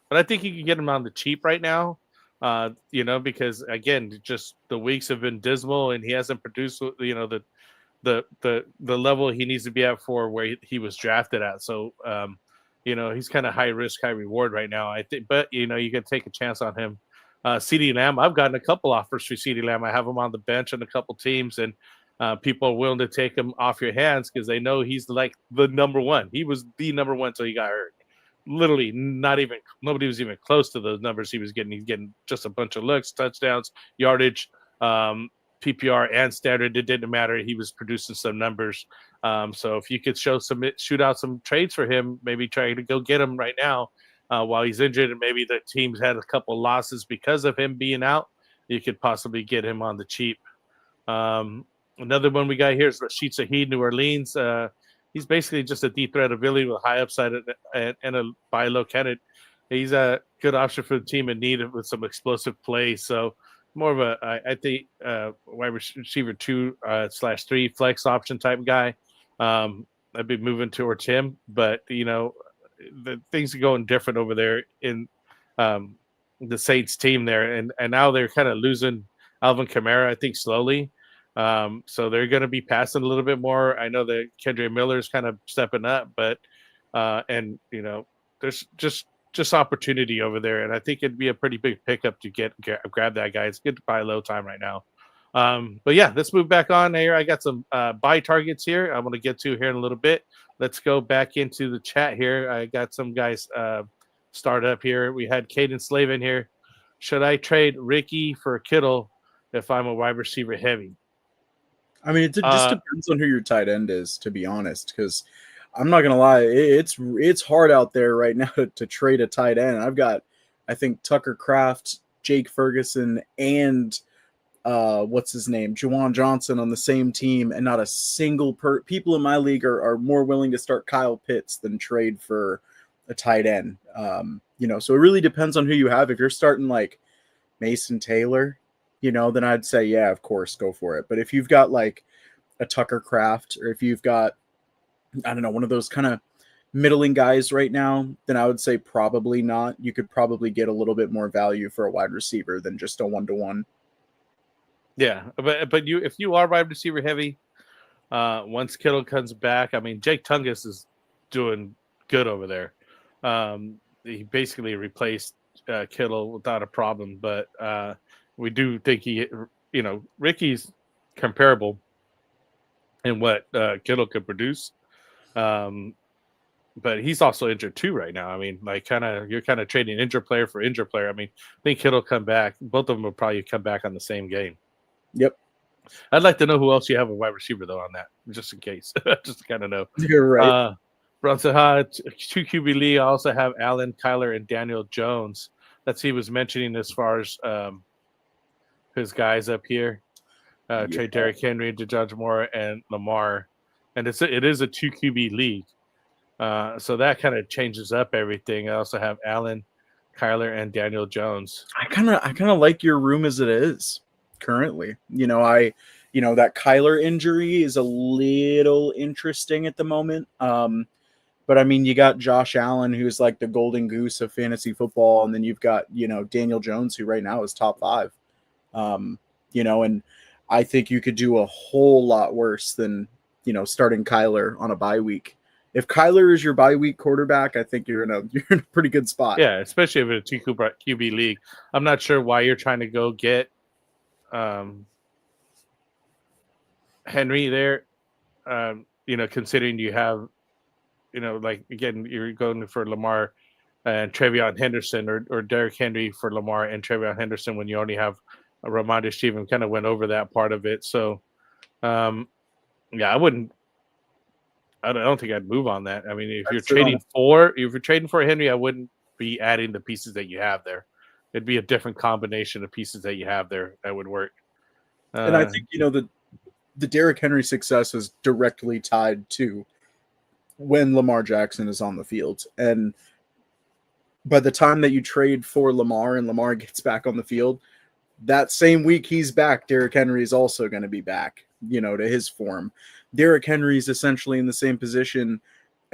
I think you can get him on the cheap right now. Because again, just the weeks have been dismal, and he hasn't produced, the level he needs to be at for where he was drafted at. So, he's kind of high risk, high reward right now. I think, but you can take a chance on him. CeeDee Lamb, I've gotten a couple offers for CeeDee Lamb. I have him on the bench on a couple teams, and people are willing to take him off your hands because they know he's like the number one. He was the number one until he got hurt. Literally nobody was even close to those numbers he was getting. He's getting just a bunch of looks, touchdowns, yardage, PPR and standard. It didn't matter. He was producing some numbers. So if you could shoot out some trades for him, maybe try to go get him right now while he's injured, and maybe the team's had a couple losses because of him being out, you could possibly get him on the cheap. Another one we got here is Rashid Shaheed, New Orleans. He's basically just a deep threat ability with high upside and a buy low candidate. He's a good option for the team in need with some explosive plays. So more of I think, wide receiver 2/3 flex option type guy. I'd be moving towards him, but the things are going different over there in the Saints team there, and now they're kind of losing Alvin Kamara, I think, slowly. So they're going to be passing a little bit more. I know that Kendra Miller is kind of stepping up, but there's just opportunity over there, and I think it'd be a pretty big pickup to grab that guy. It's good to buy low time right now. But yeah, let's move back on here. I got some buy targets here I'm going to get to here in a little bit. Let's go back into the chat here. I got some guys start up here. We had Caden Slavin here. Should I trade Ricky for Kittle if I'm a wide receiver heavy? I mean, it just depends on who your tight end is, to be honest, because I'm not going to lie. It's hard out there right now to trade a tight end. I've got, I think, Tucker Kraft, Jake Ferguson, and what's his name, Juwan Johnson on the same team, and not a single people in my league are more willing to start Kyle Pitts than trade for a tight end. So it really depends on who you have. If you're starting like Mason Taylor, then I'd say, yeah, of course, go for it. But if you've got like a Tucker Kraft, or if you've got, I don't know, one of those kind of middling guys right now, then I would say probably not. You could probably get a little bit more value for a wide receiver than just a 1-to-1. Yeah, but if you are wide receiver heavy, once Kittle comes back, I mean, Jake Tungus is doing good over there. He basically replaced Kittle without a problem, but we do think Ricky's comparable in what Kittle could produce. But he's also injured too right now. I mean, you're kind of trading injured player for injured player. I mean, I think Kittle come back. Both of them will probably come back on the same game. Yep. I'd like to know who else you have a wide receiver though on that, just in case, just to kind of know. You're right. Bronson Ha, 2 QB league. I also have Allen, Kyler, and Daniel Jones. that he was mentioning as far as his guys up here. Trade Derrick Henry into Judge Moore and Lamar. And it is a 2 QB league. So that kind of changes up everything. I also have Allen, Kyler, and Daniel Jones. I kind of like your room as it is currently. That Kyler injury is a little interesting at the moment. But I mean, you got Josh Allen, who's like the golden goose of fantasy football, and then you've got Daniel Jones, who right now is top 5. And I think you could do a whole lot worse than starting Kyler on a bye week. If Kyler is your bye week quarterback, I think you're in a pretty good spot. Yeah, especially if it's a 2 QB league. I'm not sure why you're trying to go get Henry there. Considering you have, again, you're going for Lamar and Trevion Henderson, or Derrick Henry for Lamar and Trevion Henderson when you only have Ramondre Steven. Kind of went over that part of it. So, I wouldn't. I don't think I'd move on that. I mean, if you're trading for Henry, I wouldn't be adding the pieces that you have there. It'd be a different combination of pieces that you have there that would work. And I think the Derrick Henry success is directly tied to when Lamar Jackson is on the field. And by the time that you trade for Lamar and Lamar gets back on the field, that same week he's back, Derrick Henry is also going to be back, to his form. Derrick Henry is essentially in the same position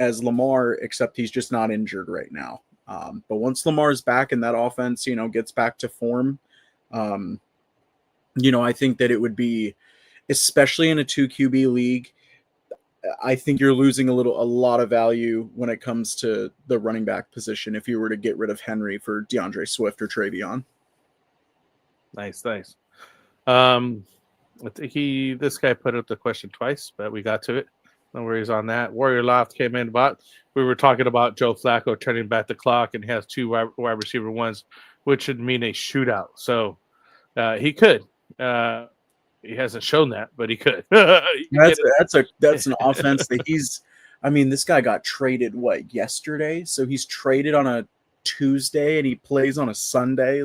as Lamar, except he's just not injured right now. But once Lamar's back and that offense, gets back to form, I think that it would be, especially in a 2 QB league, I think you're losing a lot of value when it comes to the running back position if you were to get rid of Henry for DeAndre Swift or Travion. Nice. I think this guy put up the question twice, but we got to it. No worries on that. Warrior Loft came in about. We were talking about Joe Flacco turning back the clock, and he has 2 wide receiver ones, which should mean a shootout. So he could. He hasn't shown that, but he could. That's an offense that he's. I mean, this guy got traded yesterday, so he's traded on a Tuesday and he plays on a Sunday.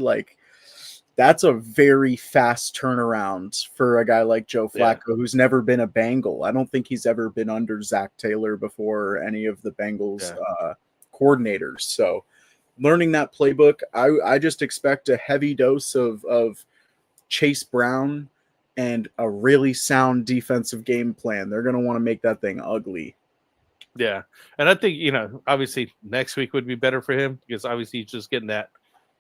That's a very fast turnaround for a guy like Joe Flacco, who's never been a Bengal. I don't think he's ever been under Zach Taylor before, or any of the Bengals coordinators. So learning that playbook, I just expect a heavy dose of Chase Brown and a really sound defensive game plan. They're going to want to make that thing ugly. Yeah. And I think, obviously next week would be better for him because obviously he's just getting that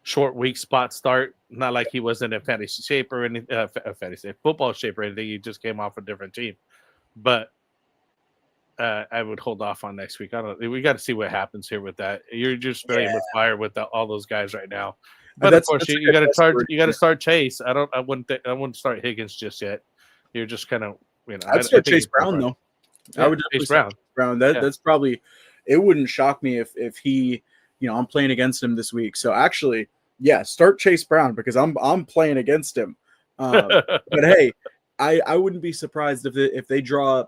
short week spot start. Not like he wasn't in fantasy shape or any football shape or anything. He just came off a different team. But I would hold off on next week. We got to see what happens here with that. You're just playing with fire with all those guys right now. But of course, you got to start Chase. I wouldn't start Higgins just yet. You're just kind of I'd start Chase Brown though. Yeah, I would Chase Brown. That's probably. It wouldn't shock me if he. I'm playing against him this week. So actually, start Chase Brown because I'm playing against him. But hey, I wouldn't be surprised if they draw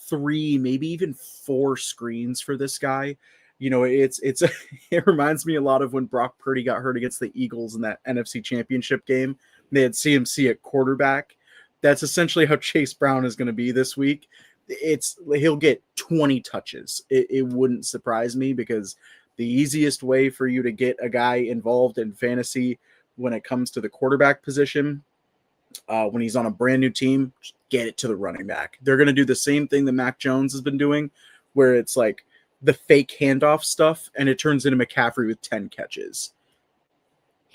3, maybe even 4 screens for this guy. It reminds me a lot of when Brock Purdy got hurt against the Eagles in that NFC Championship game. They had CMC at quarterback. That's essentially how Chase Brown is going to be this week. He'll get 20 touches. It wouldn't surprise me because the easiest way for you to get a guy involved in fantasy when it comes to the quarterback position, when he's on a brand new team, just get it to the running back. They're going to do the same thing that Mac Jones has been doing, where it's like the fake handoff stuff, and it turns into McCaffrey with 10 catches.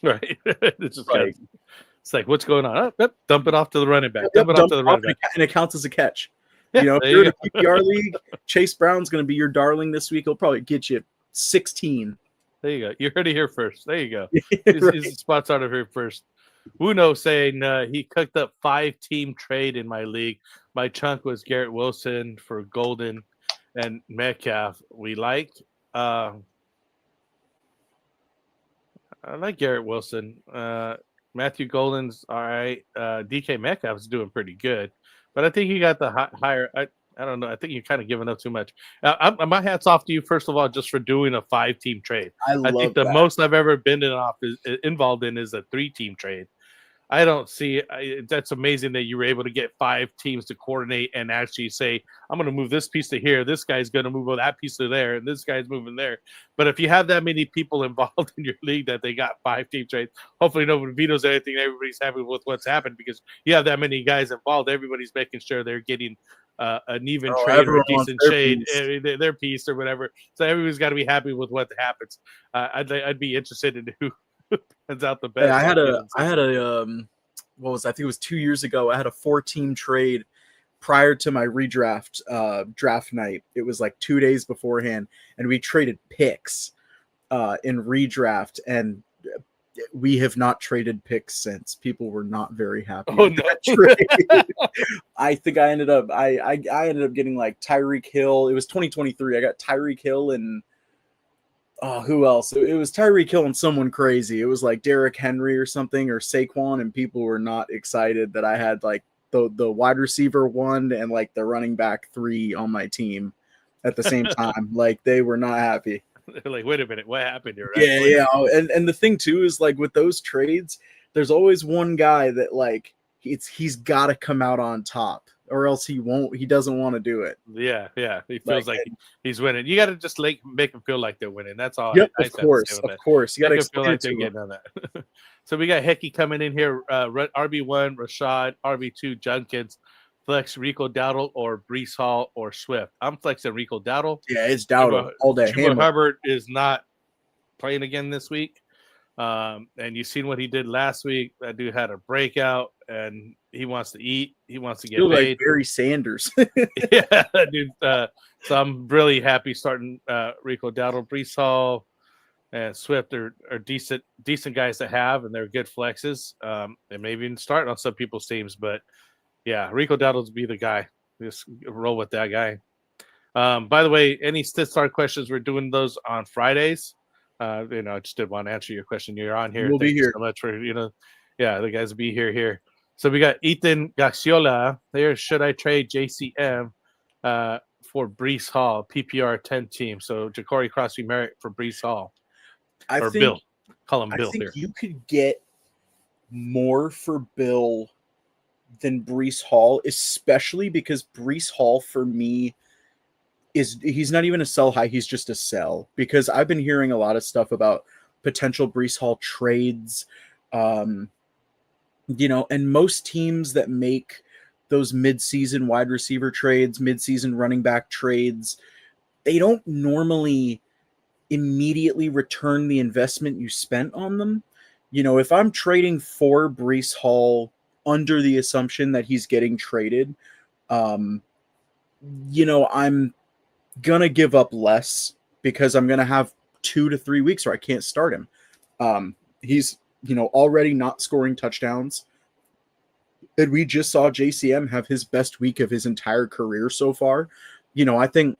Right. It's like, what's going on? Dump it off to the running back. Dump it off to the running back. And it counts as a catch. Yeah, if you're in a PPR league, Chase Brown's going to be your darling this week. He'll probably get you 16. There you go. You heard it here first. There you go. Right. His spots out of here first. Uno saying he cooked up 5-team trade in my league. My chunk was Garrett Wilson for Golden and Metcalf. We like. I like Garrett Wilson. Matthew Golden's all right. DK Metcalf's doing pretty good, but I think he got the higher. I I don't know. I think you're kind of giving up too much. My hat's off to you, first of all, just for doing a 5-team trade. I think the most I've ever been involved in is a 3-team trade. I don't see that's amazing that you were able to get 5 teams to coordinate and actually say, I'm going to move this piece to here. This guy's going to move that piece to there. And this guy's moving there. But if you have that many people involved in your league that they got 5-team trades, hopefully nobody vetoes anything. Everybody's happy with what's happened because you have that many guys involved. Everybody's making sure they're getting an even trade or a decent shade, their piece or whatever. So everybody's got to be happy with what happens. I'd be interested in who hands out the best. Yeah, I had a what was I think it was 2 years ago. I had a 4-team trade prior to my redraft draft night. It was like 2 days beforehand, and we traded picks in redraft, and we have not traded picks since. People were not very happy with that trade. I think I ended up getting like Tyreek Hill. It was 2023. I got Tyreek Hill and who else? It was Tyreek Hill and someone crazy. It was like Derrick Henry or something, or Saquon, and people were not excited that I had like the wide receiver 1 and like the running back 3 on my team at the same time. Like they were not happy. They're like, wait a minute, what happened here? Right? Yeah. And the thing too is like with those trades, there's always one guy that like he's got to come out on top, or else he doesn't want to do it. Yeah. He feels like he's winning. You got to just make them feel like they're winning. That's all. Yep, of course. You got to feel like they're getting on that. So we got Hickey coming in here. RB1, Rashad. RB2, Junkins. Flex Rico Dowdle or Breece Hall or Swift. I'm flexing Rico Dowdle. Yeah, it's Dowdle all day. Hubbard is not playing again this week. And you've seen what he did last week. That dude had a breakout, and he wants to eat. He wants to get paid. Like Barry Sanders. Yeah, dude. So I'm really happy starting Rico Dowdle. Breece Hall and Swift are decent guys to have, and they're good flexes. They may even start on some people's teams, but yeah, Rico Dowdle to be the guy. Just roll with that guy. By the way, any start questions, we're doing those on Fridays. I just did want to answer your question. You're on here. We'll Thank be here. You so much for the guys will be here. So we got Ethan Gaxiola there. Should I trade JCM for Breece Hall PPR 10 team? So Ja'Cory Crosby Merritt for Breece Hall. Bill. Call him Bill. I think you could get more for Bill than Breece Hall, especially because Breece Hall for me he's not even a sell high, he's just a sell, because I've been hearing a lot of stuff about potential Breece Hall trades, and most teams that make those mid-season wide receiver trades, mid-season running back trades, they don't normally immediately return the investment you spent on them. If I'm trading for Breece Hall under the assumption that he's getting traded, I'm gonna give up less because I'm gonna have 2 to 3 weeks where I can't start him. He's already not scoring touchdowns, and we just saw JCM have his best week of his entire career so far. I think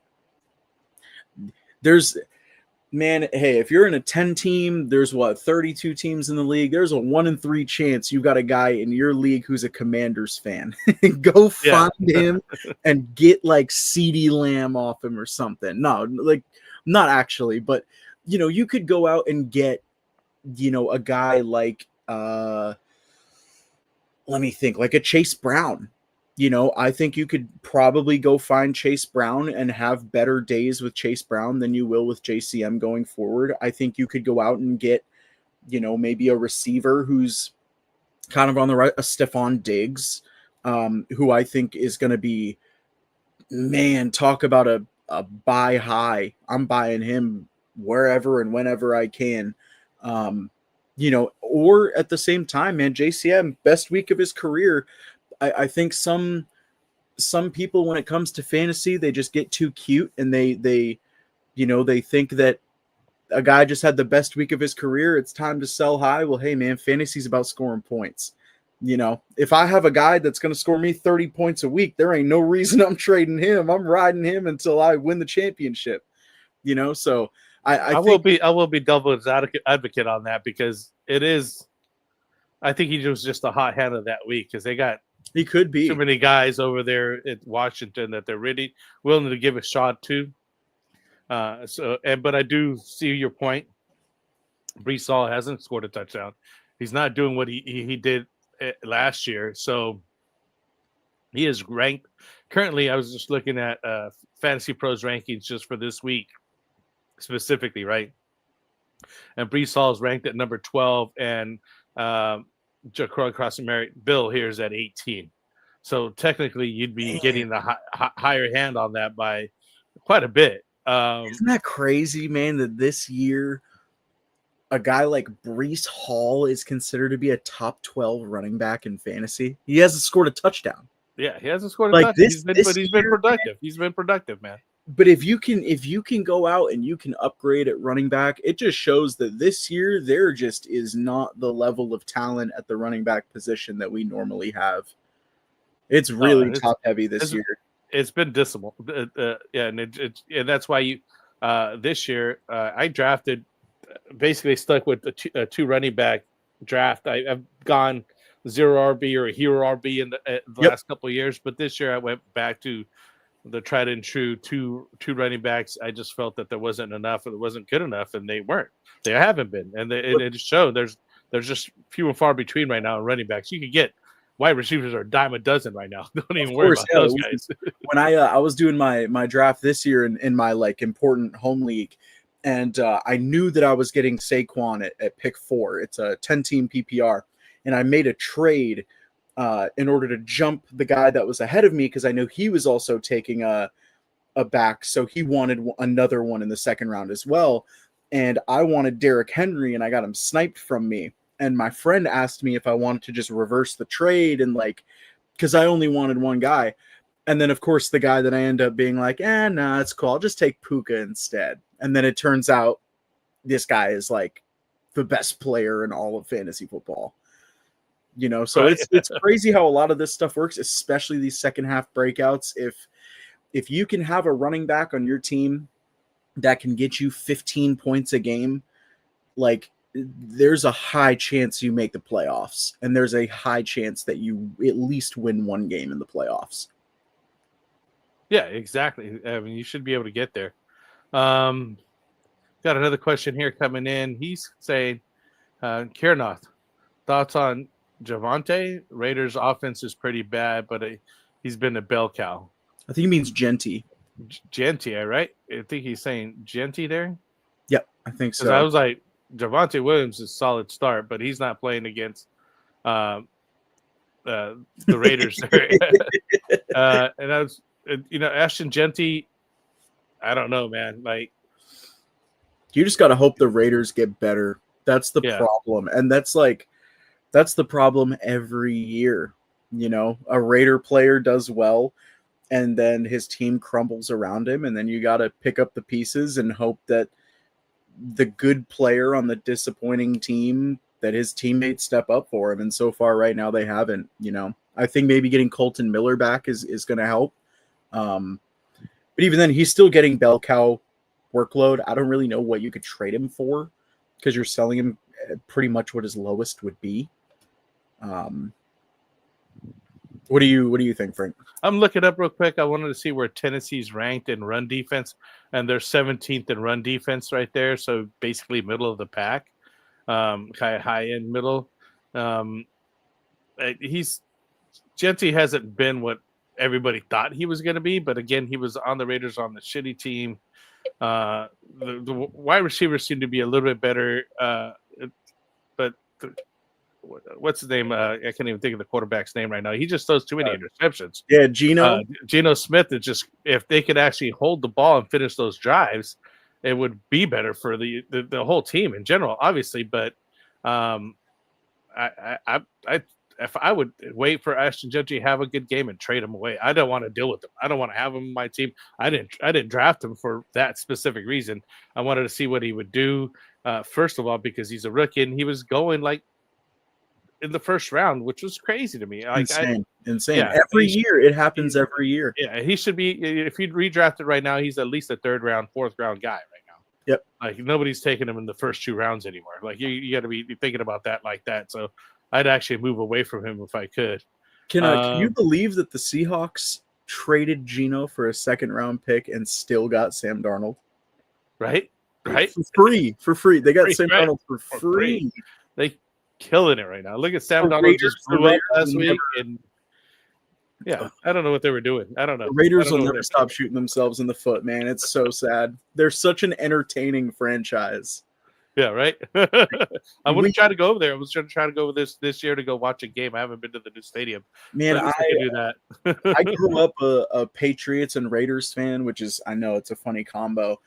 if you're in a 10 team, there's 32 teams in the league. There's a 1 in 3 chance you got a guy in your league who's a Commanders fan. Go find him and get like CeeDee Lamb off him or something. No, like not actually, but you could go out and get, a guy like let me think, like a Chase Brown. I think you could probably go find Chase Brown and have better days with Chase Brown than you will with JCM going forward. I think you could go out and get, maybe a receiver who's kind of on the right, a Stephon Diggs, who I think is going to be, talk about a buy high. I'm buying him wherever and whenever I can. Or at the same time, JCM, best week of his career. I think some people, when it comes to fantasy, they just get too cute and they think that a guy just had the best week of his career. It's time to sell high. Well, hey man, fantasy's about scoring points. If I have a guy that's going to score me 30 points a week, there ain't no reason I'm trading him. I'm riding him until I win the championship. So I will be devil's advocate on that, because it is. I think he was just a hot hand of that week because they got He could be. Too many guys over there at Washington that they're really willing to give a shot to. But I do see your point. Brees Hall hasn't scored a touchdown. He's not doing what he did last year. So he is ranked. Currently, I was just looking at Fantasy Pros rankings just for this week specifically, right? And Brees Hall is ranked at number 12, and Cross Bill here is at 18. So technically, you'd be getting the higher hand on that by quite a bit. Isn't that crazy, man, that this year a guy like Brees Hall is considered to be a top 12 running back in fantasy? He hasn't scored a touchdown. Yeah, he hasn't scored a Like touchdown. He's been productive. Man. He's been productive, man. But if you can go out and you can upgrade at running back, it just shows that this year there just is not the level of talent at the running back position that we normally have. It's really top heavy this year. It's been dismal. And that's why you this year I drafted, basically stuck with a two running back draft. I've gone 0 RB or a hero RB in the last couple of years, but this year I went back to the tried and true two running backs. I just felt that there wasn't enough, or it wasn't good enough, and they weren't. They haven't been, and it showed. There's just few and far between right now in running backs. You could get wide receivers are a dime a dozen right now. Don't even worry about those guys. When I was doing my draft this year in my like important home league, and I knew that I was getting Saquon at pick 4. It's a 10-team PPR, and I made a trade in order to jump the guy that was ahead of me, because I knew he was also taking a back, so he wanted another one in the second round as well. And I wanted Derrick Henry, and I got him sniped from me. And my friend asked me if I wanted to just reverse the trade, and like, because I only wanted one guy. And then, of course, the guy that I end up being like, nah, it's cool. I'll just take Puka instead. And then it turns out this guy is like the best player in all of fantasy football. You know, so it's crazy how a lot of this stuff works, especially these second half breakouts. If you can have a running back on your team that can get you 15 points a game, like, there's a high chance you make the playoffs, and there's a high chance that you at least win one game in the playoffs. Yeah, exactly. I mean, you should be able to get there. Got another question here coming in. He's saying, Kiernoth, thoughts on Javonte? Raiders offense is pretty bad, but he's been a bell cow. I think he means Genty. Genty, right? I think he's saying Genty there. Yep, I think so. I was like, Javonte Williams is a solid start, but he's not playing against the Raiders. And I was, Ashton Genty, I don't know, man. Like, you just got to hope the Raiders get better. That's the problem. And that's the problem every year. You know, a Raider player does well, and then his team crumbles around him, and then you got to pick up the pieces and hope that the good player on the disappointing team, that his teammates step up for him. And so far right now they haven't. You know, I think maybe getting Colton Miller back is going to help. But even then, he's still getting bell cow workload. I don't really know what you could trade him for, because you're selling him pretty much what his lowest would be. What do you think, Frank? I'm looking up real quick. I wanted to see where Tennessee's ranked in run defense, and they're 17th in run defense right there. So basically middle of the pack, kind of high end middle. Genty hasn't been what everybody thought he was going to be, but again, he was on the Raiders on the shitty team. The wide receivers seem to be a little bit better, but what's his name? I can't even think of the quarterback's name right now. He just throws too many interceptions. Yeah, Geno Smith is just, if they could actually hold the ball and finish those drives, it would be better for the whole team in general, obviously. But if I would wait for Ashton Genty to have a good game and trade him away. I don't want to deal with him. I don't want to have him on my team. I didn't draft him for that specific reason. I wanted to see what he would do. First of all, because he's a rookie, and he was going like in the first round, which was crazy to me. Like, insane. Yeah, every year it happens. Every year. Yeah, he should be. If he'd redrafted right now, he's at least a third round, fourth round guy right now. Yep. Like, nobody's taking him in the first 2 rounds anymore. Like, you got to be thinking about that like that. So I'd actually move away from him if I could. Can you believe that the Seahawks traded Geno for a second-round pick and still got Sam Darnold? Right. For free. They got Sam right. Darnold for free. They killing it right now. Look at Sam The Darnold Raiders- just the blew up Raiders last will week, never- and yeah, I don't know what they were doing. I don't know. The Raiders I don't will know what never they're stop shooting themselves in the foot, man. It's so sad. They're such an entertaining franchise. Yeah, right. I want to try to go over there. I was trying to go over this year to go watch a game. I haven't been to the new stadium. Man, I can do that. I grew up a Patriots and Raiders fan, which is, I know it's a funny combo,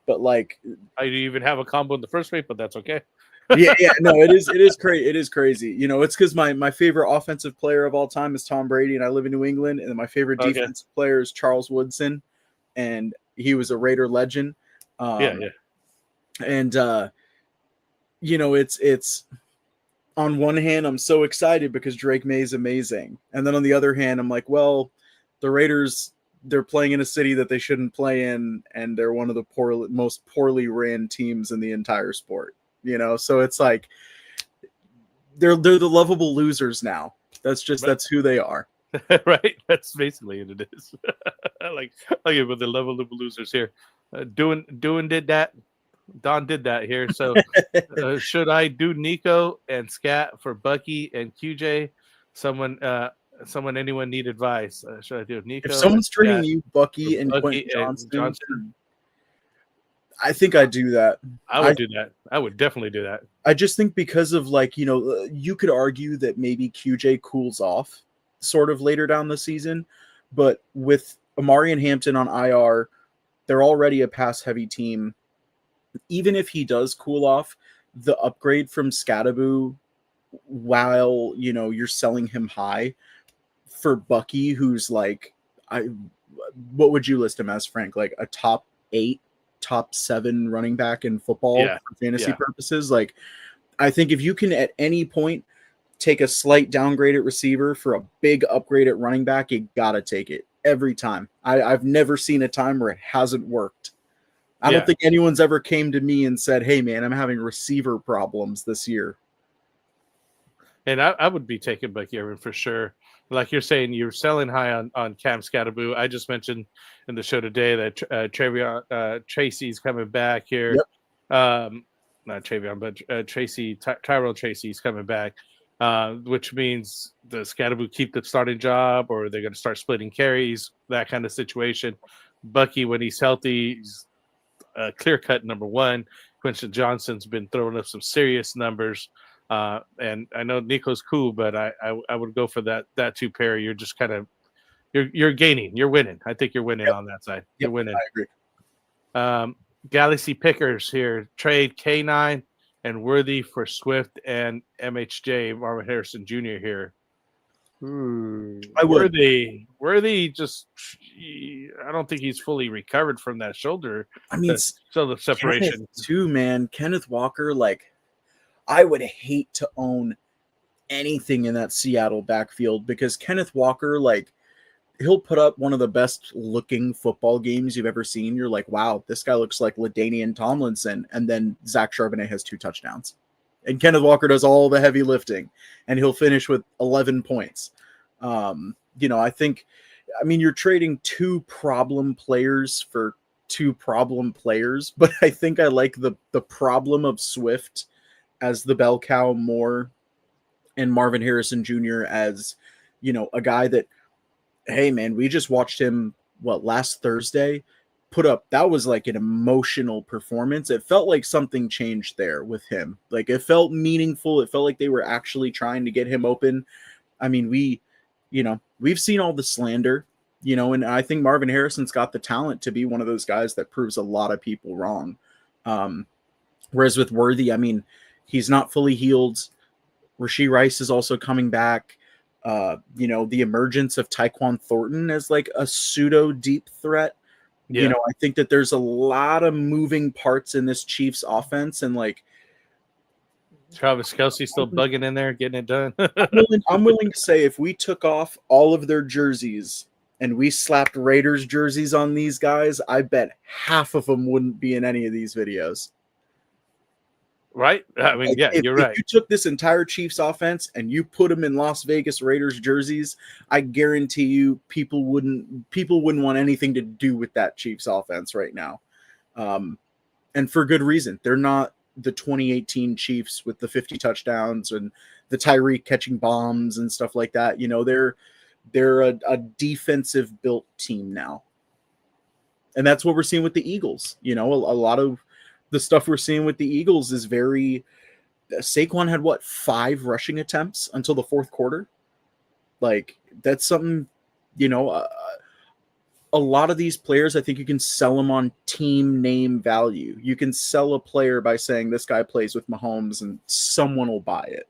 but like, I didn't even have a combo in the first place, but that's okay. yeah, no, it is crazy. It is crazy. You know, it's because my favorite offensive player of all time is Tom Brady, and I live in New England, and my favorite defensive player is Charles Woodson, and he was a Raider legend. Yeah. And you know, it's on one hand, I'm so excited because Drake May is amazing, and then on the other hand, I'm like, well, the Raiders, they're playing in a city that they shouldn't play in, and they're one of the most poorly ran teams in the entire sport. You know, so it's like they're the lovable losers now. That's who they are. Right. That's basically what it is. like with the level of losers here. Don did that here. So should I do Nico and Scat for Bucky and QJ? Anyone need advice? Should I do Nico? If someone's trading you Bucky and Quentin Johnston, I think I'd do that. I would do that. I would definitely do that. I just think because of, like, you know, you could argue that maybe QJ cools off sort of later down the season, but with Amari and Hampton on IR, they're already a pass-heavy team. Even if he does cool off, the upgrade from Scattaboo, while, you know, you're selling him high for Bucky, who's like, what would you list him as, Frank? Like a top 8, top 7 running back in football for fantasy purposes. Like, I think if you can at any point take a slight downgrade at receiver for a big upgrade at running back, you gotta take it every time. I've never seen a time where it hasn't worked. I don't think anyone's ever came to me and said, hey man, I'm having receiver problems this year. And I would be taking Bucky Irvin for sure. Like you're saying, you're selling high on Cam Scattaboo. I just mentioned in the show today that Travion Tracy's coming back here. Yep. Not Travion, but Tyrell Tracy's coming back, which means the Scattaboo keep the starting job, or they're going to start splitting carries, that kind of situation. Bucky, when he's healthy, he's clear-cut number one. Quentin Johnston's been throwing up some serious numbers. And I know Nico's cool, but I would go for that two pair. You're just kind of you're gaining, you're winning. I think you're winning on that side. You're winning. I agree. Galaxy pickers here: trade K9 and Worthy for Swift and MHJ Marvin Harrison Jr. here. I would. Worthy just, I don't think he's fully recovered from that shoulder. I mean, shoulder separation Kenneth too, man. Kenneth Walker, like, I would hate to own anything in that Seattle backfield because Kenneth Walker, like, he'll put up one of the best looking football games you've ever seen. You're like, wow, this guy looks like LaDainian Tomlinson. And then Zach Charbonnet has 2 touchdowns. And Kenneth Walker does all the heavy lifting, and he'll finish with 11 points. You know, I mean, you're trading 2 problem players for 2 problem players, but I think I like the problem of Swift as the bell cow more, and Marvin Harrison Jr. as, you know, a guy that, hey man, we just watched him last Thursday put up. That was like an emotional performance. It felt like something changed there with him. Like, it felt meaningful. It felt like they were actually trying to get him open. I mean, we've seen all the slander, you know, and I think Marvin Harrison's got the talent to be one of those guys that proves a lot of people wrong. Whereas with Worthy, I mean, he's not fully healed. Rashee Rice is also coming back. You know, the emergence of Tyquan Thornton as like a pseudo deep threat. Yeah. You know, I think that there's a lot of moving parts in this Chiefs offense, and like Travis Kelce still bugging in there, getting it done. I'm willing to say if we took off all of their jerseys and we slapped Raiders jerseys on these guys, I bet half of them wouldn't be in any of these videos. Right? I mean, yeah, if, you're if right. you took this entire Chiefs offense and you put them in Las Vegas Raiders jerseys, I guarantee you people wouldn't want anything to do with that Chiefs offense right now. And for good reason. They're not the 2018 Chiefs with the 50 touchdowns and the Tyreek catching bombs and stuff like that. You know, they're a defensive built team now. And that's what we're seeing with the Eagles. You know, a lot of the stuff we're seeing with the Eagles is very Saquon had 5 rushing attempts until the fourth quarter. Like, that's something, you know, a lot of these players, I think you can sell them on team name value. You can sell a player by saying this guy plays with Mahomes and someone will buy it.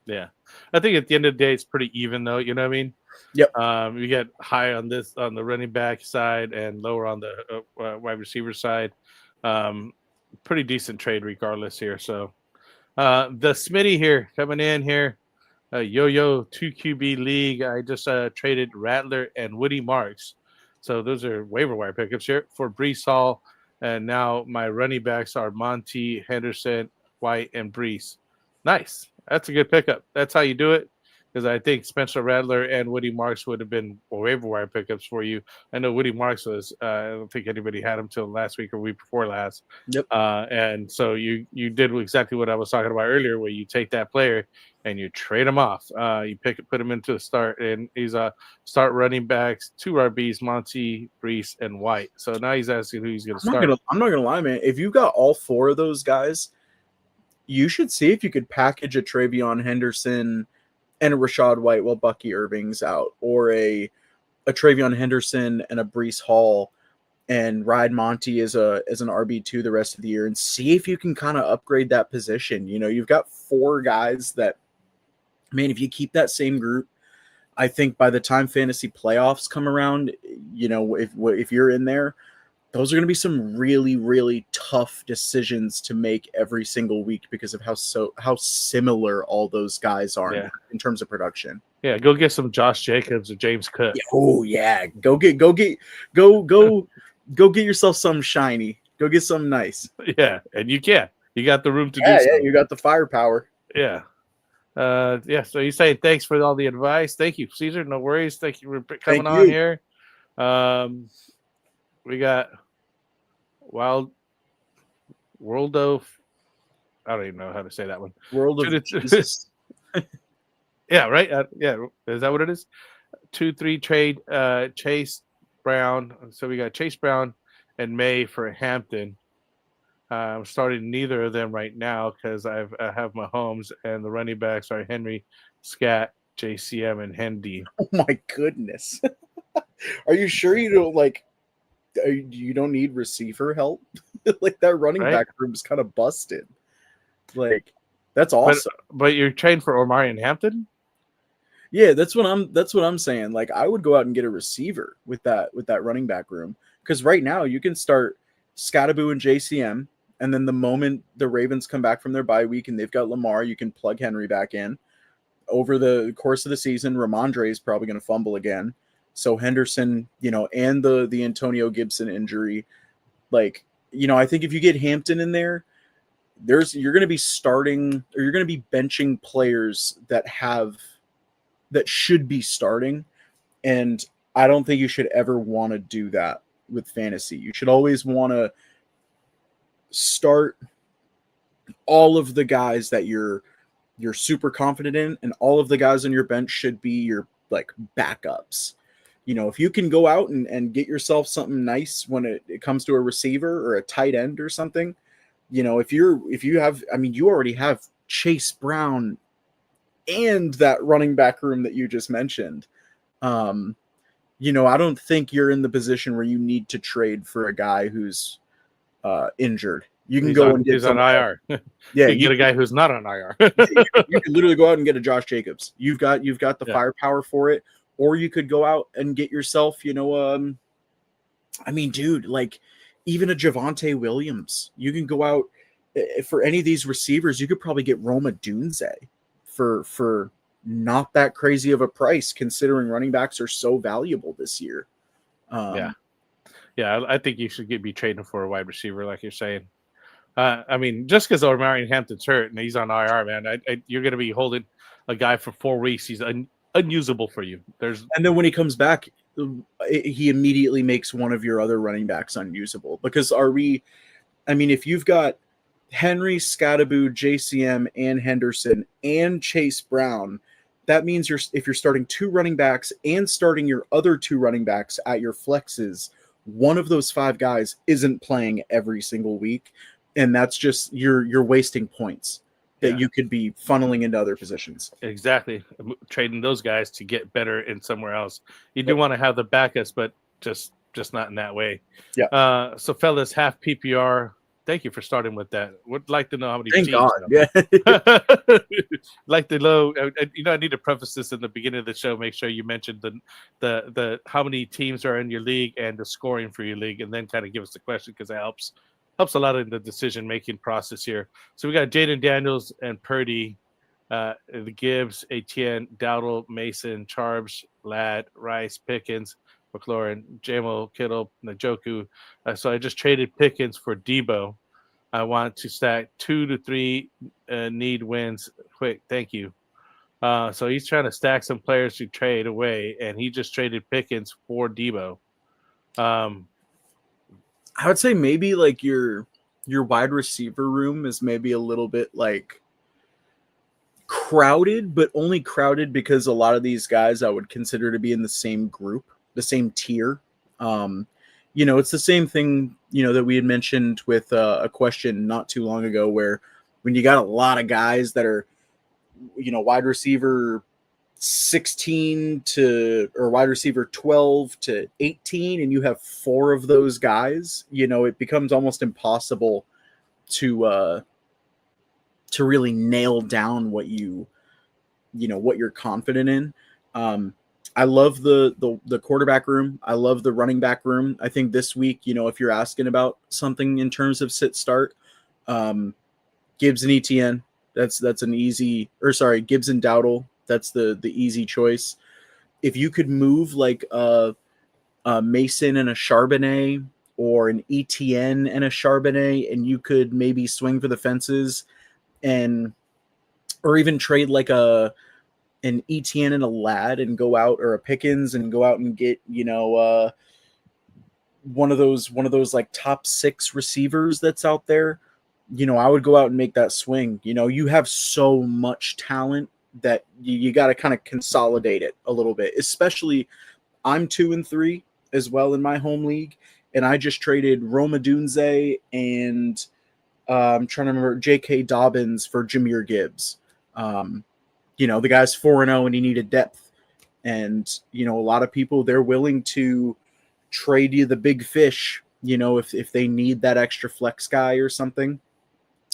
Yeah. I think at the end of the day, it's pretty even though, you know what I mean? Yep. You get high on the running back side and lower on the wide receiver side. Pretty decent trade regardless here. So the Smitty here coming in here. Yo 2QB league. I just traded Rattler and Woody Marks. So those are waiver wire pickups here for Brees Hall. And now my running backs are Monty, Henderson, White, and Brees. Nice. That's a good pickup. That's how you do it. Because I think Spencer Rattler and Woody Marks would have been waiver wire pickups for you. I know Woody Marks was. I don't think anybody had him till last week or week before last. Yep. And so you did exactly what I was talking about earlier, where you take that player and you trade him off. You put him into the start, and he's start running backs, 2 RBs, Monty, Brees, and White. So now he's asking who he's going to start. I'm not gonna lie, man. If you got all 4 of those guys, you should see if you could package a Travion Henderson and a Rashad White while Bucky Irving's out, or a Travion Henderson and a Brees Hall, and ride Monty as an RB2 the rest of the year, and see if you can kind of upgrade that position. You know, you've got 4 guys that, man, if you keep that same group, I think by the time fantasy playoffs come around, you know, if you're in there, those are going to be some really, really tough decisions to make every single week because of how similar all those guys are in terms of production. Yeah, go get some Josh Jacobs or James Cook. Yeah, oh yeah, go get yourself some shiny. Go get something nice. Yeah, and you got the room to do so. Yeah, you got the firepower. Yeah. So you say thanks for all the advice. Thank you, Caesar. No worries. Thank you for coming on here. We got World of, I don't even know how to say that one. World of Jesus. Yeah, right. Is that what it is? 2-3 trade Chase Brown. So we got Chase Brown and May for Hampton. I'm starting neither of them right now because I have Mahomes, and the running backs are Henry, Scat, JCM, and Hendy. Oh my goodness. Are you sure you don't you don't need receiver help? Like, that running back room is kind of busted. Like, that's awesome. But you're trained for Omari and Hampton? Yeah, that's what I'm saying. Like, I would go out and get a receiver with that running back room, because right now you can start Scattaboo and JCM, and then the moment the Ravens come back from their bye week and they've got Lamar, you can plug Henry back in. Over the course of the season, Ramondre is probably going to fumble again. So Henderson, you know, and the Antonio Gibson injury, like, you know, I think if you get Hampton in there, you're going to be starting, or you're going to be benching players that should be starting. And I don't think you should ever want to do that with fantasy. You should always want to start all of the guys that you're super confident in, and all of the guys on your bench should be your like backups. You know, if you can go out and get yourself something nice when it comes to a receiver or a tight end or something, you know, you already have Chase Brown and that running back room that you just mentioned. You know, I don't think you're in the position where you need to trade for a guy who's injured. You can he's on IR. Yeah, you get a guy who's not on IR. You can literally go out and get a Josh Jacobs. You've got the firepower for it. Or you could go out and get yourself, you know, dude, like even a Javonte Williams. You can go out for any of these receivers. You could probably get Roma Dunze for not that crazy of a price, considering running backs are so valuable this year. I think you should be trading for a wide receiver, like you're saying. I mean, just because Omarion Hampton's hurt and he's on IR, man, you're going to be holding a guy for 4 weeks. He's unusable for you. And then when he comes back, he immediately makes one of your other running backs unusable. Because if you've got Henry, Scattaboo, JCM, and Henderson, and Chase Brown, that means if you're starting 2 running backs and starting your other 2 running backs at your flexes, one of those 5 guys isn't playing every single week. And that's just you're wasting points that you could be funneling into other positions. Exactly. Trading those guys to get better in somewhere else. You do want to have the backups, but just not in that way. Yeah. So fellas, half PPR. Thank you for starting with that. Would like to know how many Thank teams. God. Yeah. Like the low. I need to preface this in the beginning of the show. Make sure you mention the how many teams are in your league and the scoring for your league, and then kind of give us the question because it helps a lot in the decision making process here. So we got Jaden Daniels and Purdy, the Gibbs, Etienne, Dowdle, Mason, Charbs, Ladd, Rice, Pickens, McLaurin, Jamo, Kittle, Njoku. So I just traded Pickens for Debo. I want to stack 2 to 3 need wins quick. Thank you. So he's trying to stack some players to trade away, and he just traded Pickens for Debo. I would say maybe like your wide receiver room is maybe a little bit like crowded, but only crowded because a lot of these guys I would consider to be in the same group, the same tier. It's the same thing, that we had mentioned with a question not too long ago where when you got a lot of guys that are, wide receiver 16 or wide receiver 12 to 18, and you have 4 of those guys, it becomes almost impossible to really nail down what what you're confident in. I love the quarterback room. I love the running back room. I think this week, if you're asking about something in terms of sit start, Gibbs and Etienne, that's an easy, Gibbs and Dowdle, that's the easy choice. If you could move like a Mason and a Charbonnet or an Etienne and a Charbonnet, and you could maybe swing for the fences or even trade like an Etienne and a Ladd and go out, or a Pickens and go out and get, one of those like top 6 receivers that's out there, I would go out and make that swing. You have so much talent that you got to kind of consolidate it a little bit, especially I'm 2 and 3 as well in my home league. And I just traded Roma Dunze and I'm trying to remember J.K. Dobbins for Jahmyr Gibbs. The guy's 4-0 and he needed depth. And, a lot of people, they're willing to trade you the big fish, if they need that extra flex guy or something.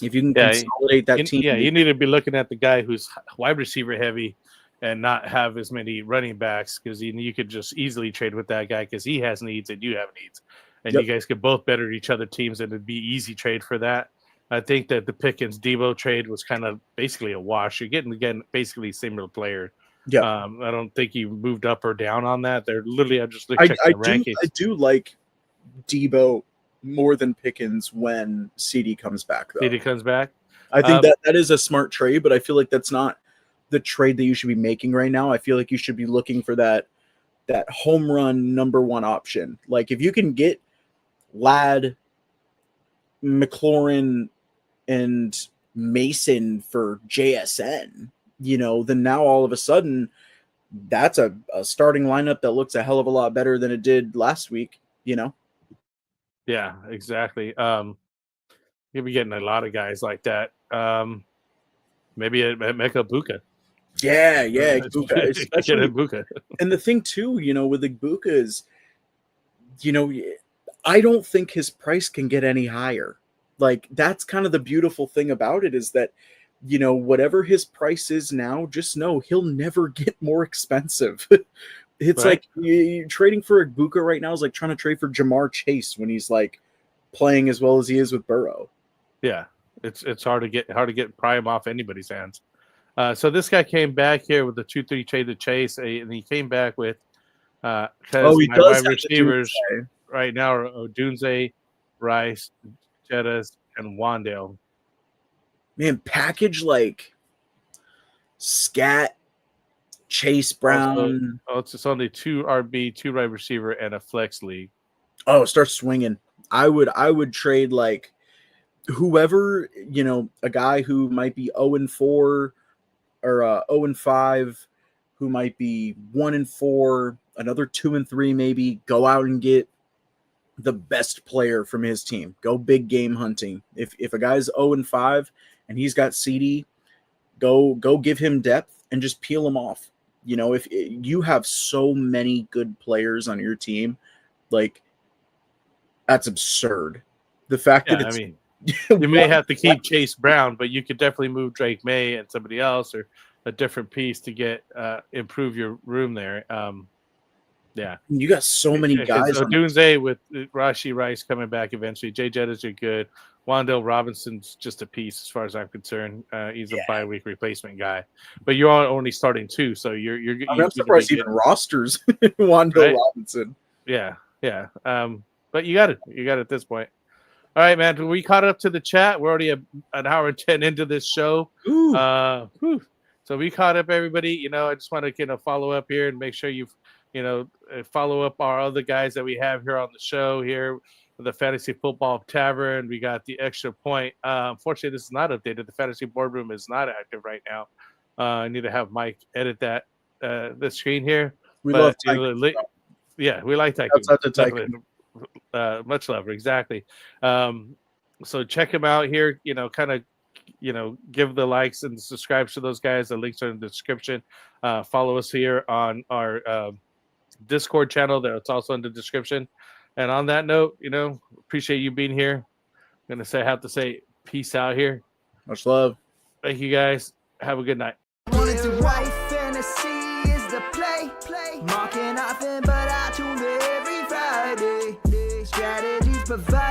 If you can consolidate that team. Yeah, you need to be looking at the guy who's wide receiver heavy and not have as many running backs, because you could just easily trade with that guy because he has needs and you have needs. And you guys could both better each other teams, and it'd be easy trade for that. I think that the Pickens Debo trade was kind of basically a wash. You're getting, again, basically similar player. Yeah. I don't think you moved up or down on that. They're literally, I'm just checking the rankings. I do like Debo more than Pickens when CD comes back, though. CD comes back? I think that is a smart trade, but I feel like that's not the trade that you should be making right now. I feel like you should be looking for that home run number 1 option. Like if you can get Ladd, McLaurin, and Mason for JSN, then now all of a sudden that's a starting lineup that looks a hell of a lot better than it did last week, Yeah, exactly. You'll be getting a lot of guys like that. Maybe a Mecca Buka. Yeah, Buka, especially Buka. And the thing too, with Buka is, I don't think his price can get any higher. Like that's kind of the beautiful thing about it is that, whatever his price is now, just know he'll never get more expensive. It's right. Like you're trading for Buka right now is like trying to trade for Jamar Chase when he's like playing as well as he is with Burrow. Yeah, it's hard to get prime off anybody's hands. So this guy came back here with the 2-3 trade to Chase, and he came back with because my wide receivers right now are Odunze, Rice, Jettas, and Wandale. Man, package like Scat, Chase Brown. It's only 2 RB, 2 wide receiver, and a flex league. Oh, start swinging. I would trade like whoever, a guy who might be 0-4 or 0-5, who might be 1-4, another 2-3 maybe. Go out and get the best player from his team. Go big game hunting. If a guy's 0-5 and he's got CD, go give him depth and just peel him off. If you have so many good players on your team, like that's absurd. The fact that it's, you may have to keep Chase Brown, but you could definitely move Drake May and somebody else or a different piece to get improve your room there. Yeah, you got so many guys. So Doomsday with Rashee Rice coming back eventually. Jay Jettis are good. Wan'Dale Robinson's just a piece as far as I'm concerned. He's a bye-week replacement guy, but you're only starting 2, so you're. I'm surprised even rosters Wan'Dale Robinson. Yeah. But you got it at this point. All right, man. We caught up to the chat. We're already an hour and 10 into this show. So we caught up, everybody. I just want to follow up here and make sure you follow up our other guys that we have here on the show here. The Fantasy Football Tavern. We got the Extra Point. Unfortunately, this is not updated. The Fantasy Boardroom is not active right now. I need to have Mike edit that the screen here. We love yeah, we like Tycoon. Much love, exactly. So check him out here. Give the likes and subscribe to those guys. The links are in the description. Follow us here on our Discord channel. That's also in the description. And on that note, appreciate you being here. I'm gonna have to say peace out here. Much love. Thank you guys. Have a good night. Fantasy is the play. Marking nothing, but I tune every Friday. Strategies provide.